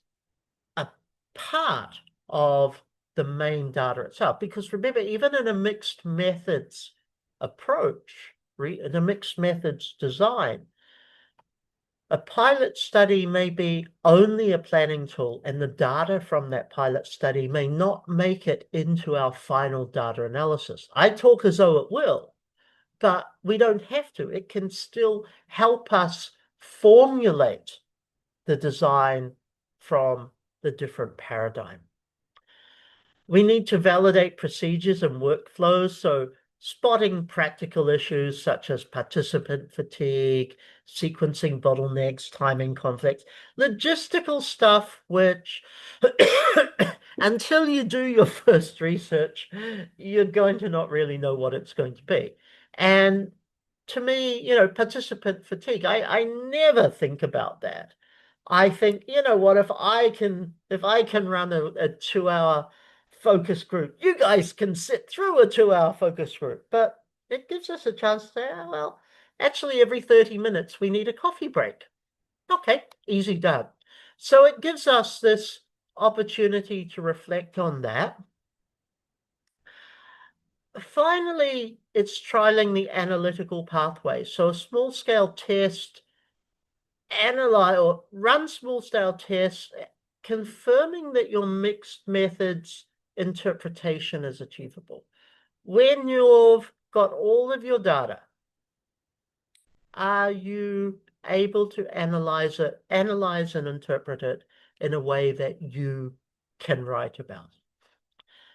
A: a part of the main data itself? Because remember, even in a mixed methods approach, in a mixed methods design, a pilot study may be only a planning tool, and the data from that pilot study may not make it into our final data analysis. I talk as though it will, but we don't have to. It can still help us formulate the design from the different paradigm. We need to validate procedures and workflows, so spotting practical issues such as participant fatigue, sequencing bottlenecks, timing conflicts, logistical stuff, which until you do your first research, you're going to not really know what it's going to be. And to me, participant fatigue, I never think about that. I think, what, if I can run a 2 hour focus group, you guys can sit through a 2 hour focus group. But it gives us a chance to say, oh, well, actually every 30 minutes we need a coffee break. Okay, easy done. So it gives us this opportunity to reflect on that. Finally, it's trialing the analytical pathway. So a small-scale test, analyze or run small-scale tests, confirming that your mixed methods interpretation is achievable. When you've got all of your data, are you able to analyze and interpret it in a way that you can write about?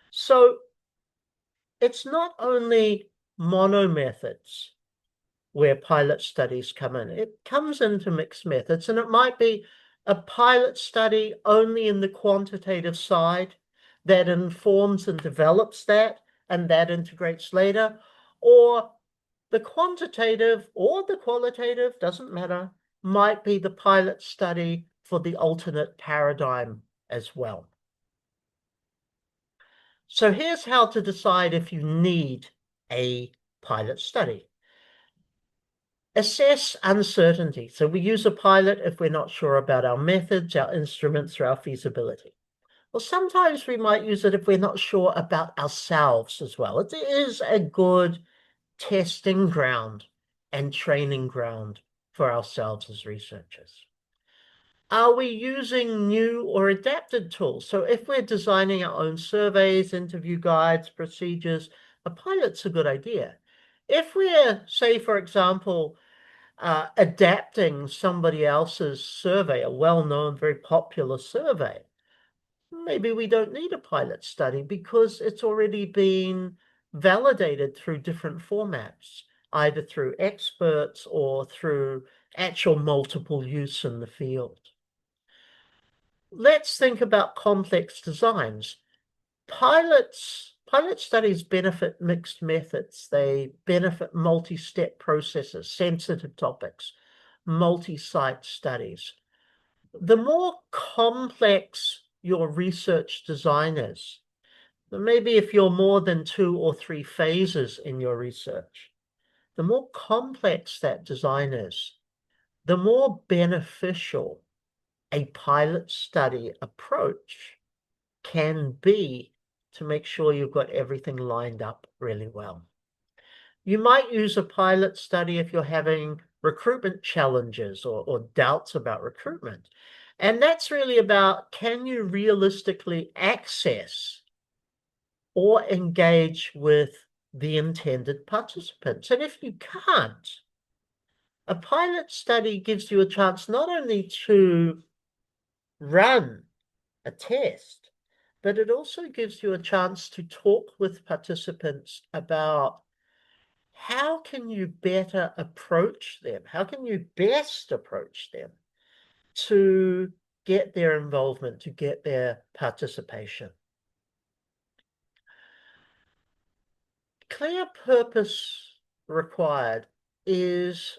A: So it's not only mono methods where pilot studies come in. It comes into mixed methods, and it might be a pilot study only in the quantitative side that informs and develops that, and that integrates later, or the quantitative or the qualitative, doesn't matter, might be the pilot study for the alternate paradigm as well. So here's how to decide if you need a pilot study. Assess uncertainty. So we use a pilot if we're not sure about our methods, our instruments, or our feasibility. Well, sometimes we might use it if we're not sure about ourselves as well. It is a good testing ground and training ground for ourselves as researchers. Are we using new or adapted tools? So if we're designing our own surveys, interview guides, procedures, a pilot's a good idea. If we're, say, for example, adapting somebody else's survey, a well-known, very popular survey, maybe we don't need a pilot study because it's already been validated through different formats, either through experts or through actual multiple use in the field. Let's think about complex designs. Pilot studies benefit mixed methods. They benefit multi-step processes, sensitive topics, multi-site studies. The more complex your research design is, maybe if you're more than 2 or 3 phases in your research, the more complex that design is, the more beneficial a pilot study approach can be to make sure you've got everything lined up really well. You might use a pilot study if you're having recruitment challenges or doubts about recruitment. And that's really about, can you realistically access or engage with the intended participants? And if you can't, a pilot study gives you a chance not only to run a test, but it also gives you a chance to talk with participants about how can you better approach them? How can you best approach them to get their involvement, to get their participation? Clear purpose required is,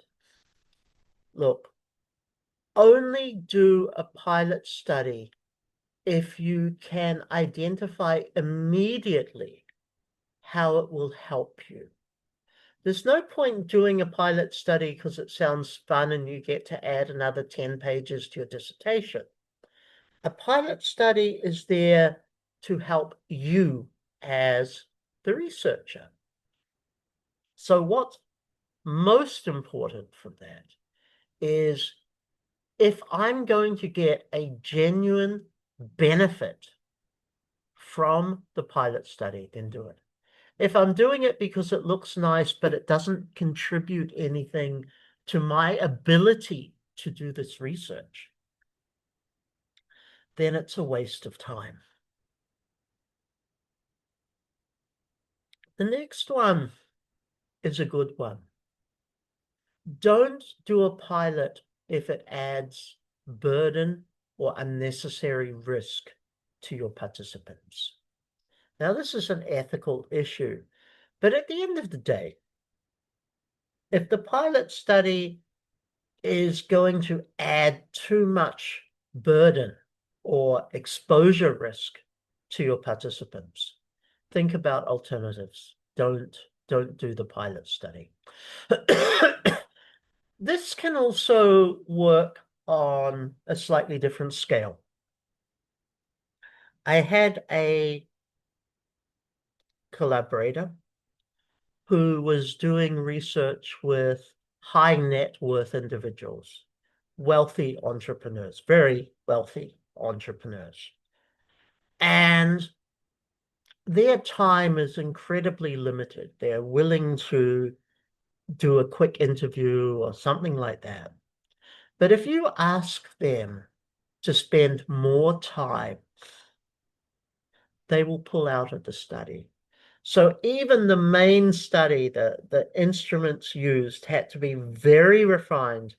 A: look, only do a pilot study if you can identify immediately how it will help you. There's no point doing a pilot study because it sounds fun and you get to add another 10 pages to your dissertation. A pilot study is there to help you as the researcher. So what's most important from that is, if I'm going to get a genuine benefit from the pilot study, then do it. If I'm doing it because it looks nice, but it doesn't contribute anything to my ability to do this research, then it's a waste of time. The next one is a good one. Don't do a pilot if it adds burden or unnecessary risk to your participants. Now, this is an ethical issue, but at the end of the day, if the pilot study is going to add too much burden or exposure risk to your participants, think about alternatives. Don't do the pilot study. This can also work on a slightly different scale. I had a collaborator who was doing research with high net worth individuals, wealthy entrepreneurs, very wealthy entrepreneurs. And their time is incredibly limited. They're willing to do a quick interview or something like that. But if you ask them to spend more time, they will pull out of the study. So even the main study, the instruments used had to be very refined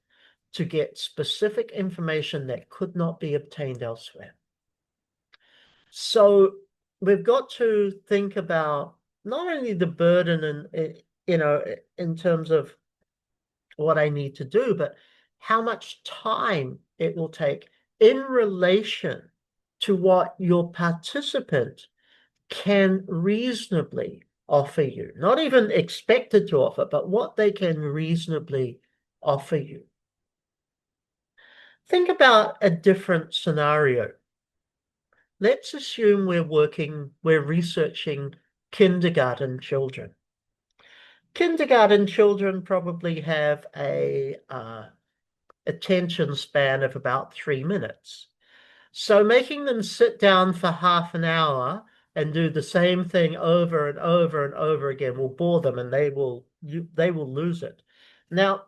A: to get specific information that could not be obtained elsewhere. So we've got to think about not only the burden and, in terms of what I need to do, but how much time it will take in relation to what your participant can reasonably offer you, not even expected to offer, but what they can reasonably offer you. Think about a different scenario. Let's assume we're researching kindergarten children. Kindergarten children probably have a attention span of about 3 minutes. So making them sit down for half an hour and do the same thing over and over and over again will bore them, and they will lose it. Now,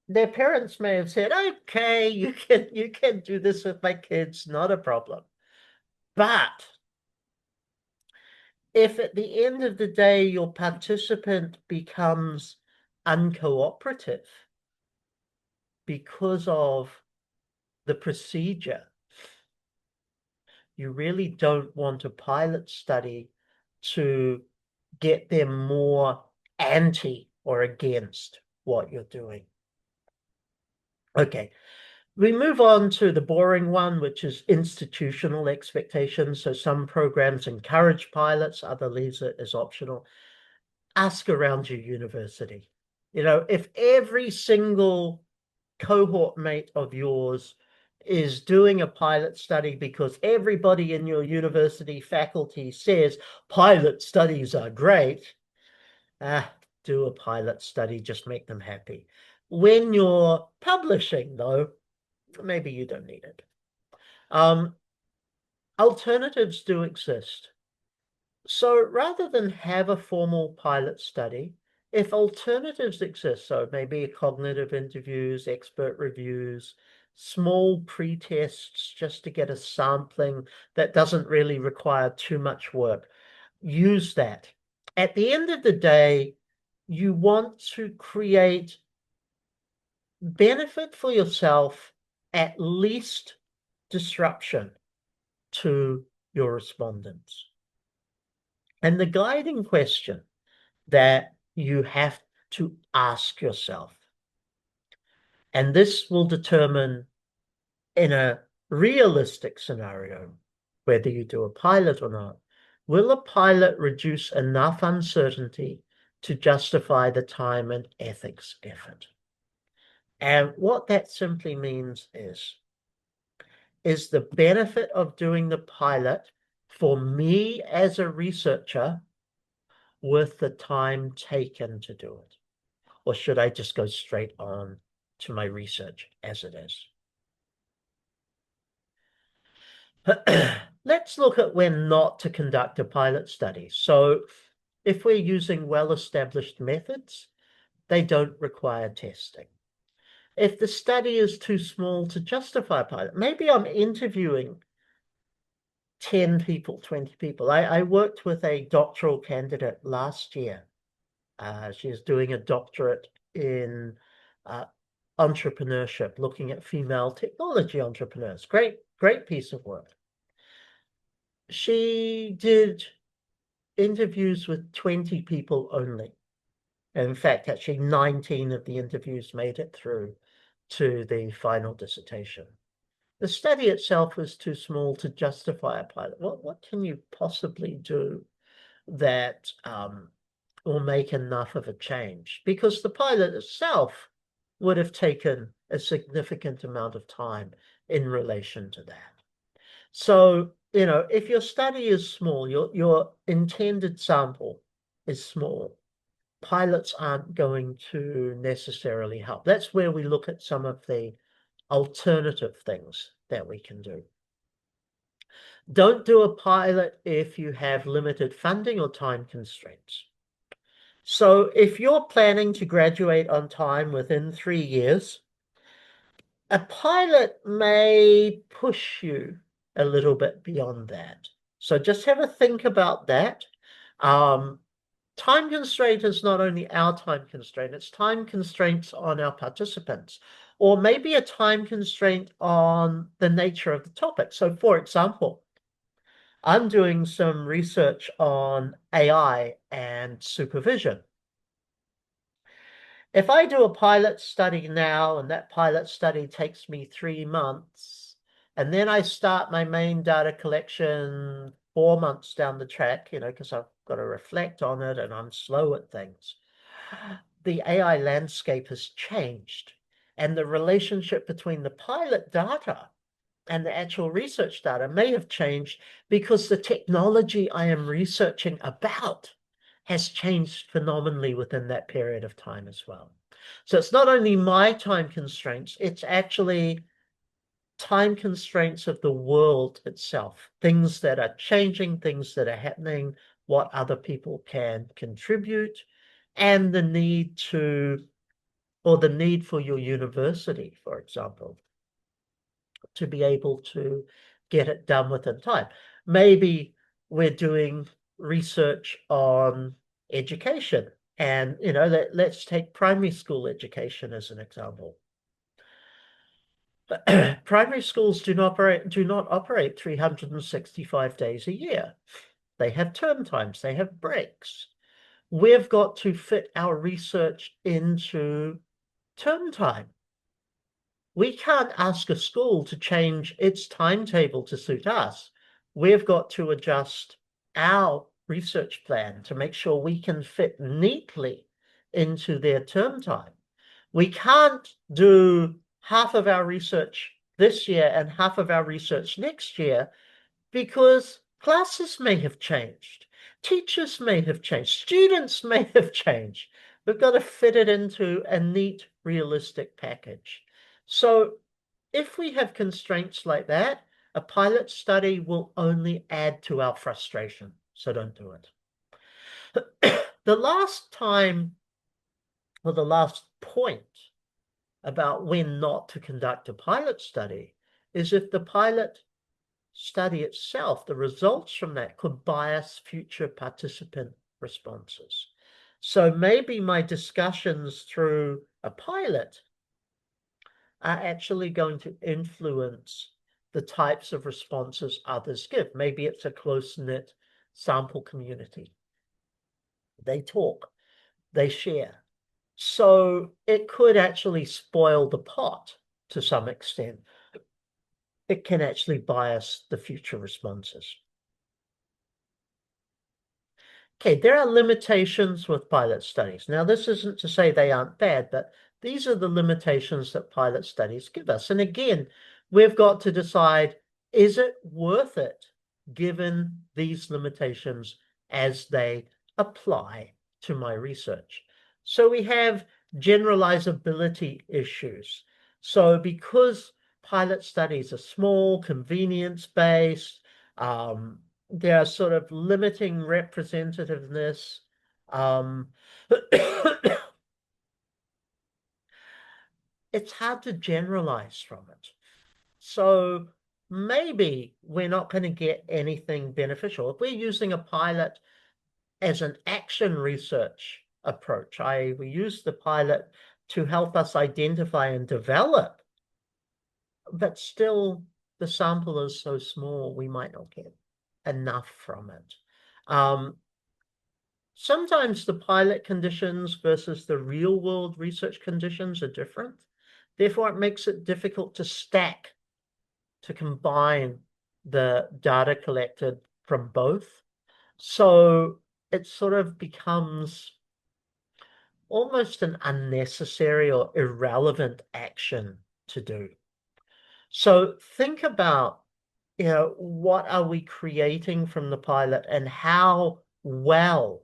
A: their parents may have said, "Okay, you can do this with my kids, not a problem." But if at the end of the day your participant becomes uncooperative because of the procedure, you really don't want a pilot study to get them more anti or against what you're doing. Okay, we move on to the boring one, which is institutional expectations. So some programs encourage pilots, other leaves it as optional. Ask around your university. If every single cohort mate of yours is doing a pilot study because everybody in your university faculty says pilot studies are great, do a pilot study, just make them happy. When you're publishing, though, maybe you don't need it. Alternatives do exist. So rather than have a formal pilot study, if alternatives exist, so maybe cognitive interviews, expert reviews, small pre-tests just to get a sampling that doesn't really require too much work, use that. At the end of the day, you want to create benefit for yourself, at least disruption to your respondents. And the guiding question that you have to ask yourself, and this will determine in a realistic scenario whether you do a pilot or not, will a pilot reduce enough uncertainty to justify the time and ethics effort? And what that simply means is the benefit of doing the pilot for me as a researcher worth the time taken to do it? Or should I just go straight on to my research as it is? Let's look at when not to conduct a pilot study. So if we're using well-established methods, they don't require testing. If the study is too small to justify a pilot, maybe I'm interviewing 10 people, 20 people. I worked with a doctoral candidate last year. She's doing a doctorate in entrepreneurship, looking at female technology entrepreneurs. Great piece of work. She did interviews with 20 people only. In fact, actually 19 of the interviews made it through to the final dissertation. The study itself was too small to justify a pilot. What can you possibly do that will make enough of a change? Because the pilot itself would have taken a significant amount of time in relation to that. So, if your study is small, your intended sample is small, pilots aren't going to necessarily help. That's where we look at some of the alternative things that we can do. Don't do a pilot if you have limited funding or time constraints. So if you're planning to graduate on time within 3 years, a pilot may push you a little bit beyond that. So just have a think about that. Time constraint is not only our time constraint, it's time constraints on our participants, or maybe a time constraint on the nature of the topic. So for example, I'm doing some research on AI and supervision. If I do a pilot study now and that pilot study takes me 3 months, and then I start my main data collection 4 months down the track, because I've got to reflect on it and I'm slow at things, the AI landscape has changed. And the relationship between the pilot data and the actual research data may have changed because the technology I am researching about has changed phenomenally within that period of time as well. So it's not only my time constraints, it's actually time constraints of the world itself, things that are changing, things that are happening, what other people can contribute, and the need for your university, for example, to be able to get it done within time. Maybe we're doing research on education, and let's take primary school education as an example. Primary schools do not operate 365 days a year. They have term times, they have breaks. We've got to fit our research into term time. We can't ask a school to change its timetable to suit us. We've got to adjust our research plan to make sure we can fit neatly into their term time. We can't do half of our research this year and half of our research next year because classes may have changed, teachers may have changed, students may have changed. We've got to fit it into a neat, realistic package. So if we have constraints like that, a pilot study will only add to our frustration. So don't do it. The last point about when not to conduct a pilot study is if the pilot study itself, the results from that could bias future participant responses. So maybe my discussions through a pilot are actually going to influence the types of responses others give. Maybe it's a close-knit sample community. They talk, they share. So it could actually spoil the pot to some extent. It can actually bias the future responses. Okay, there are limitations with pilot studies. Now, this isn't to say they aren't bad, but these are the limitations that pilot studies give us. And again, we've got to decide, is it worth it given these limitations as they apply to my research? So we have generalizability issues. So because pilot studies are small, convenience-based, there are sort of limiting representativeness. It's hard to generalize from it. So maybe we're not going to get anything beneficial. If we're using a pilot as an action research approach, we use the pilot to help us identify and develop, but still the sample is so small, we might not get enough from it. Sometimes the pilot conditions versus the real world research conditions are different. Therefore, it makes it difficult to combine the data collected from both. So it sort of becomes almost an unnecessary or irrelevant action to do. So think about, what are we creating from the pilot and how well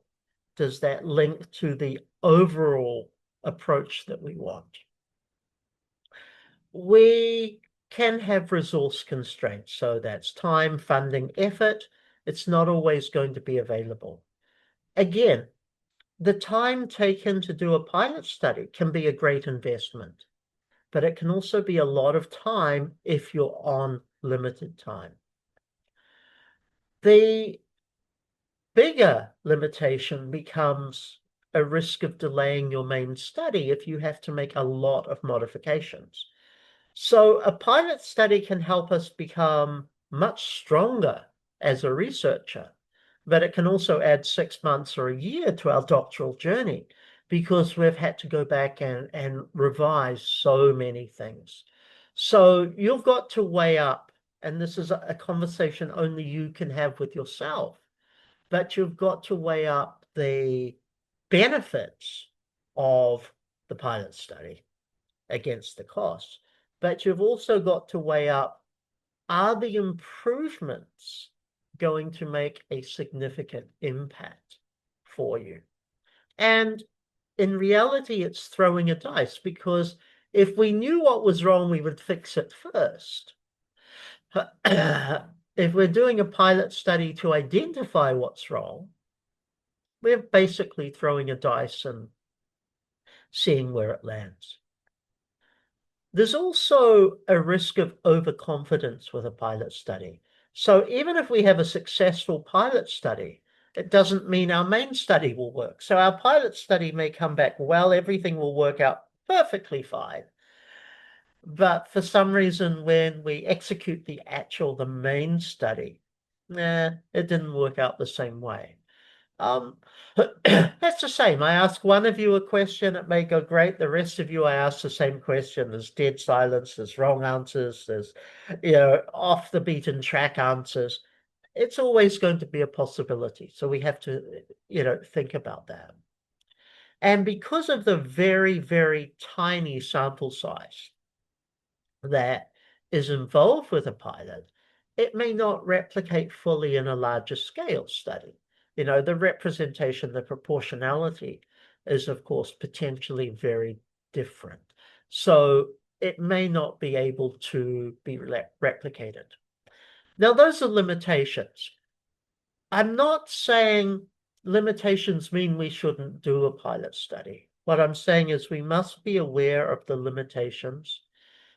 A: does that link to the overall approach that we want? We can have resource constraints, so that's time, funding, effort. It's not always going to be available. Again, the time taken to do a pilot study can be a great investment, but it can also be a lot of time if you're on limited time. The bigger limitation becomes a risk of delaying your main study if you have to make a lot of modifications. So a pilot study can help us become much stronger as a researcher, but it can also add 6 months or a year to our doctoral journey because we've had to go back and revise so many things. So you've got to weigh up and this is a conversation only you can have with yourself, but you've got to weigh up the benefits of the pilot study against the costs. But you've also got to weigh up, are the improvements going to make a significant impact for you? And in reality, it's throwing a dice, because if we knew what was wrong, we would fix it first. If we're doing a pilot study to identify what's wrong, we're basically throwing a dice and seeing where it lands. There's also a risk of overconfidence with a pilot study. So even if we have a successful pilot study, it doesn't mean our main study will work. So our pilot study may come back well, everything will work out perfectly fine. But for some reason, when we execute the main study, it didn't work out the same way. That's the same. I ask one of you a question, it may go great. The rest of you, I ask the same question. There's dead silence, there's wrong answers, there's, off the beaten track answers. It's always going to be a possibility. So we have to, think about that. And because of the very, very tiny sample size that is involved with a pilot, it may not replicate fully in a larger scale study. The representation, the proportionality is, of course, potentially very different. So it may not be able to be replicated. Now, those are limitations. I'm not saying limitations mean we shouldn't do a pilot study. What I'm saying is we must be aware of the limitations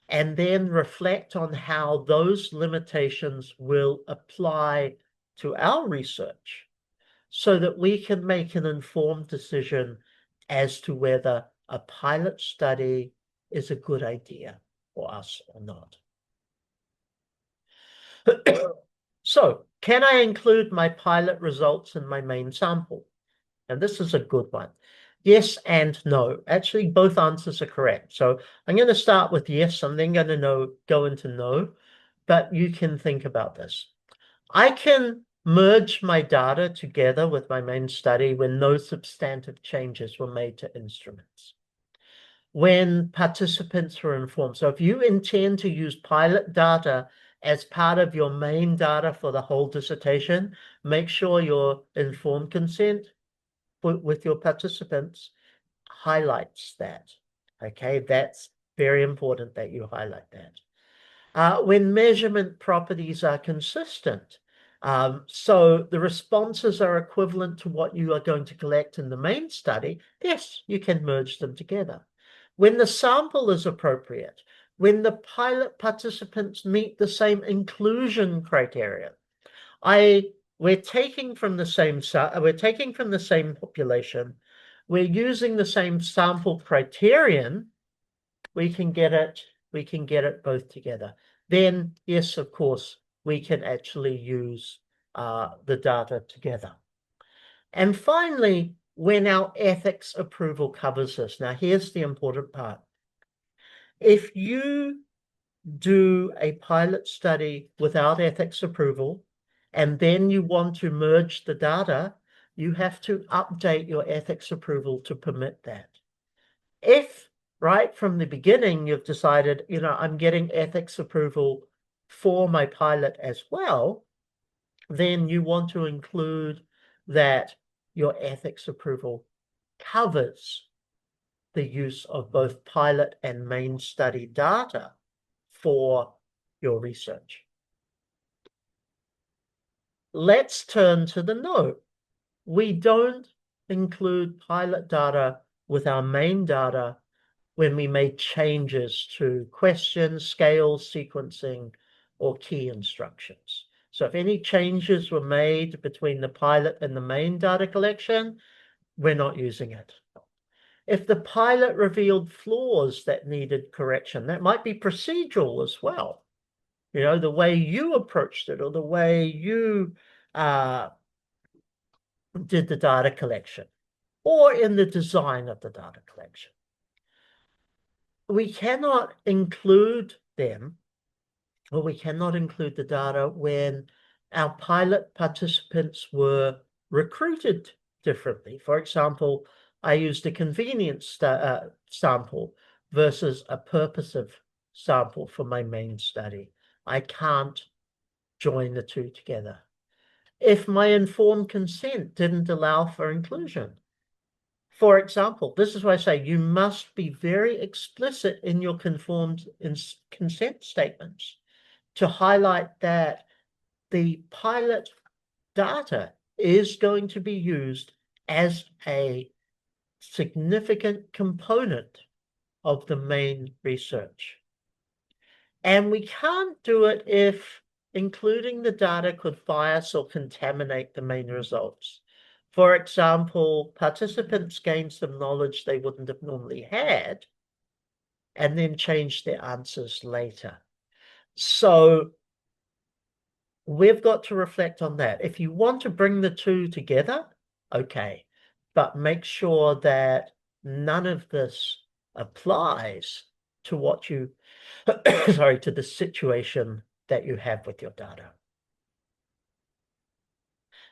A: and then reflect on how those limitations will apply to our research so that we can make an informed decision as to whether a pilot study is a good idea for us or not. So, can I include my pilot results in my main sample? And this is a good one. Yes and no. Actually, both answers are correct. So I'm going to start with yes, and then going to go into no, but you can think about this. I can merge my data together with my main study when no substantive changes were made to instruments, when participants were informed. So if you intend to use pilot data as part of your main data for the whole dissertation, make sure your informed consent with your participants highlights that. Okay, that's very important that you highlight that. When measurement properties are consistent, so the responses are equivalent to what you are going to collect in the main study, yes, you can merge them together. When the sample is appropriate, when the pilot participants meet the same inclusion criteria, we're taking from the same population, we're using the same sample criterion, we can get it both together. Then yes, of course, we can actually use the data together. And finally, when our ethics approval covers this. Now, here's the important part. If you do a pilot study without ethics approval, and then you want to merge the data, you have to update your ethics approval to permit that. If right from the beginning you've decided, I'm getting ethics approval for my pilot as well, then you want to include that your ethics approval covers the use of both pilot and main study data for your research. Let's turn to the no. We don't include pilot data with our main data when we made changes to questions, scales, sequencing, or key instructions. So if any changes were made between the pilot and the main data collection, we're not using it. If the pilot revealed flaws that needed correction, that might be procedural as well. The way you approached it or the way you did the data collection or in the design of the data collection. We cannot include them or we cannot include the data when our pilot participants were recruited differently. For example, I used a convenience sample versus a purposive sample for my main study. I can't join the two together. If my informed consent didn't allow for inclusion, for example, this is why I say you must be very explicit in your consent statements to highlight that the pilot data is going to be used as a significant component of the main research. And we can't do it if including the data could bias or contaminate the main results. For example, participants gain some knowledge they wouldn't have normally had and then change their answers later. So we've got to reflect on that. If you want to bring the two together, okay, but make sure that none of this applies to what you, sorry, to the situation that you have with your data.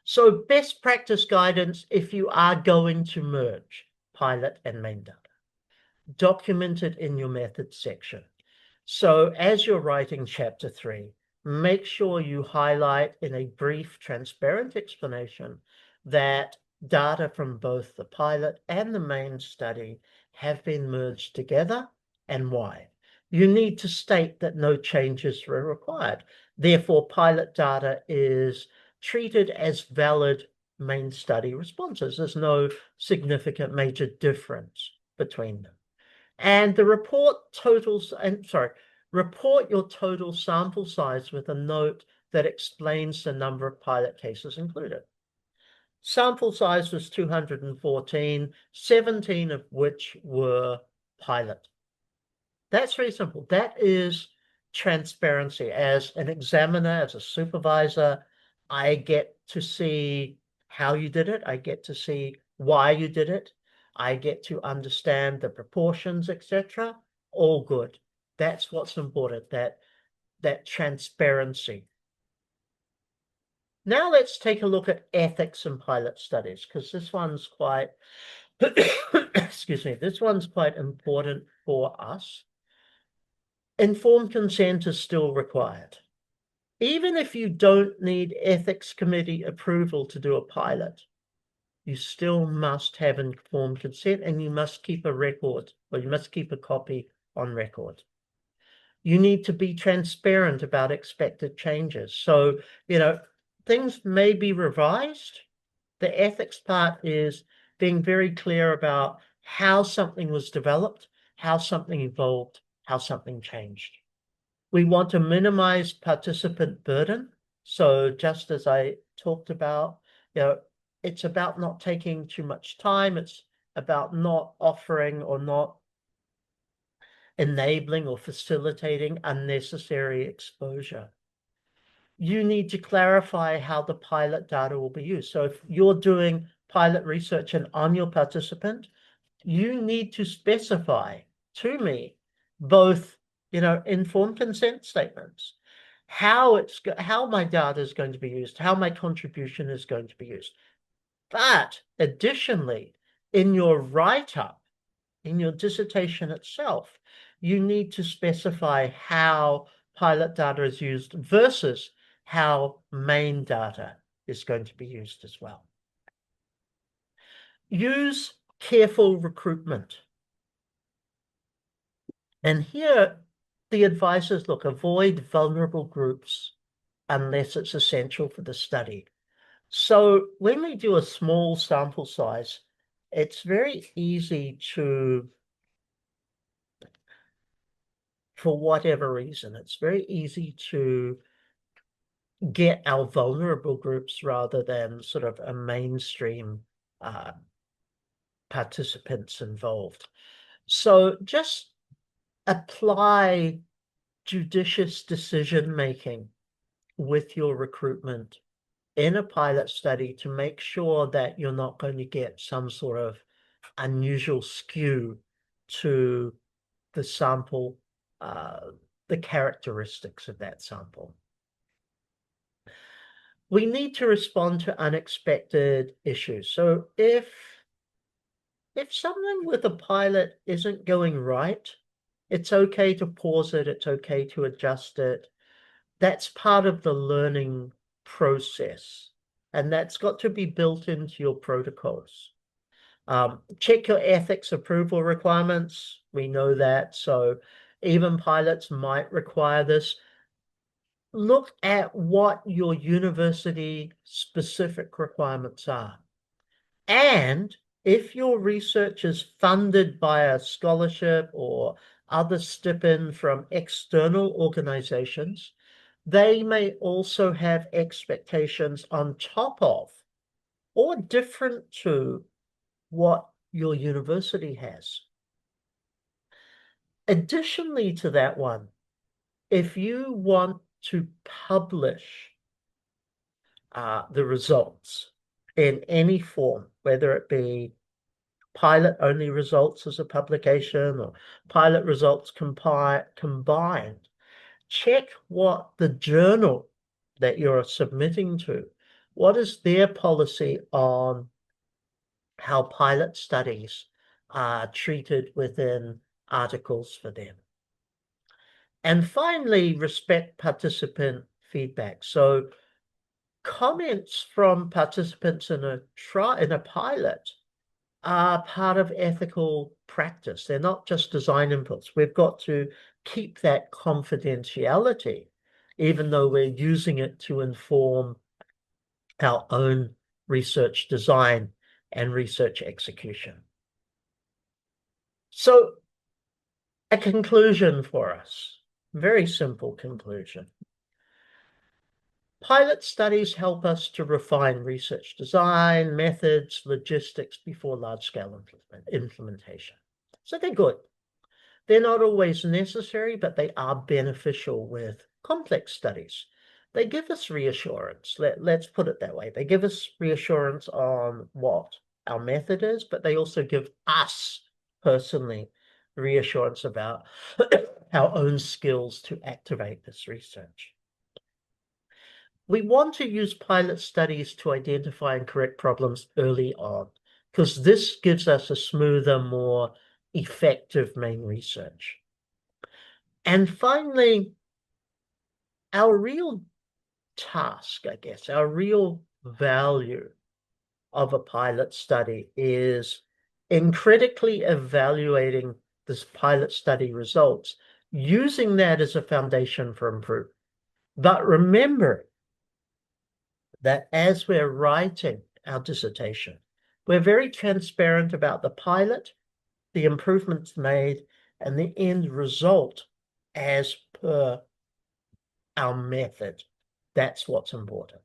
A: So best practice guidance if you are going to merge pilot and main data. Document it in your methods section. So as you're writing chapter 3, make sure you highlight in a brief, transparent explanation that data from both the pilot and the main study have been merged together and why. You need to state that no changes were required. Therefore, pilot data is treated as valid main study responses. There's no significant major difference between them. And the report your total sample size with a note that explains the number of pilot cases included. Sample size was 214, 17 of which were pilot. That's very simple. That is transparency. As an examiner, as a supervisor, I get to see how you did it. I get to see why you did it. I get to understand the proportions, etc. All good. That's what's important, that transparency. Now let's take a look at ethics in pilot studies, because this one's quite, excuse me, this one's quite important for us. Informed consent is still required. Even if you don't need ethics committee approval to do a pilot, you still must have informed consent, and you must keep a record, or you must keep a copy on record. You need to be transparent about expected changes. So, things may be revised. The ethics part is being very clear about how something was developed, how something evolved, how something changed. We want to minimize participant burden. So just as I talked about, it's about not taking too much time. It's about not offering or not enabling or facilitating unnecessary exposure. You need to clarify how the pilot data will be used. So if you're doing pilot research and I'm your participant, you need to specify to me both, informed consent statements, how my data is going to be used, how my contribution is going to be used. But additionally, in your write-up, in your dissertation itself, you need to specify how pilot data is used versus how main data is going to be used as well. Use careful recruitment. And here, the advice is, look, avoid vulnerable groups unless it's essential for the study. So when we do a small sample size, it's very easy to, for whatever reason, it's very easy to get our vulnerable groups rather than sort of a mainstream participants involved. So just apply judicious decision-making with your recruitment in a pilot study to make sure that you're not going to get some sort of unusual skew to the sample the characteristics of that sample. We need to respond to unexpected issues. So if something with a pilot isn't going right, it's okay to pause it, it's okay to adjust it. That's part of the learning process, and that's got to be built into your protocols. Check your ethics approval requirements. We know that, so even pilots might require this. Look at what your university specific requirements are. And if your research is funded by a scholarship or other stipend from external organizations, they may also have expectations on top of or different to what your university has. Additionally to that one, if you want to publish the results in any form, whether it be pilot-only results as a publication or pilot results combined, check what the journal that you're submitting to, what is their policy on how pilot studies are treated within articles for them. And finally, respect participant feedback. So comments from participants in a pilot are part of ethical practice. They're not just design inputs. We've got to keep that confidentiality, even though we're using it to inform our own research design and research execution. So a conclusion for us, very simple conclusion. Pilot studies help us to refine research design, methods, logistics before large-scale implementation. So they're good. They're not always necessary, but they are beneficial with complex studies. They give us reassurance. Let's put it that way. They give us reassurance on what our method is, but they also give us personally reassurance about our own skills to activate this research. We want to use pilot studies to identify and correct problems early on, because this gives us a smoother, more effective main research. And finally, our real task, I guess, our real value of a pilot study is in critically evaluating this pilot study results, using that as a foundation for improvement. But remember that as we're writing our dissertation, we're very transparent about the pilot, the improvements made, and the end result as per our method. That's what's important.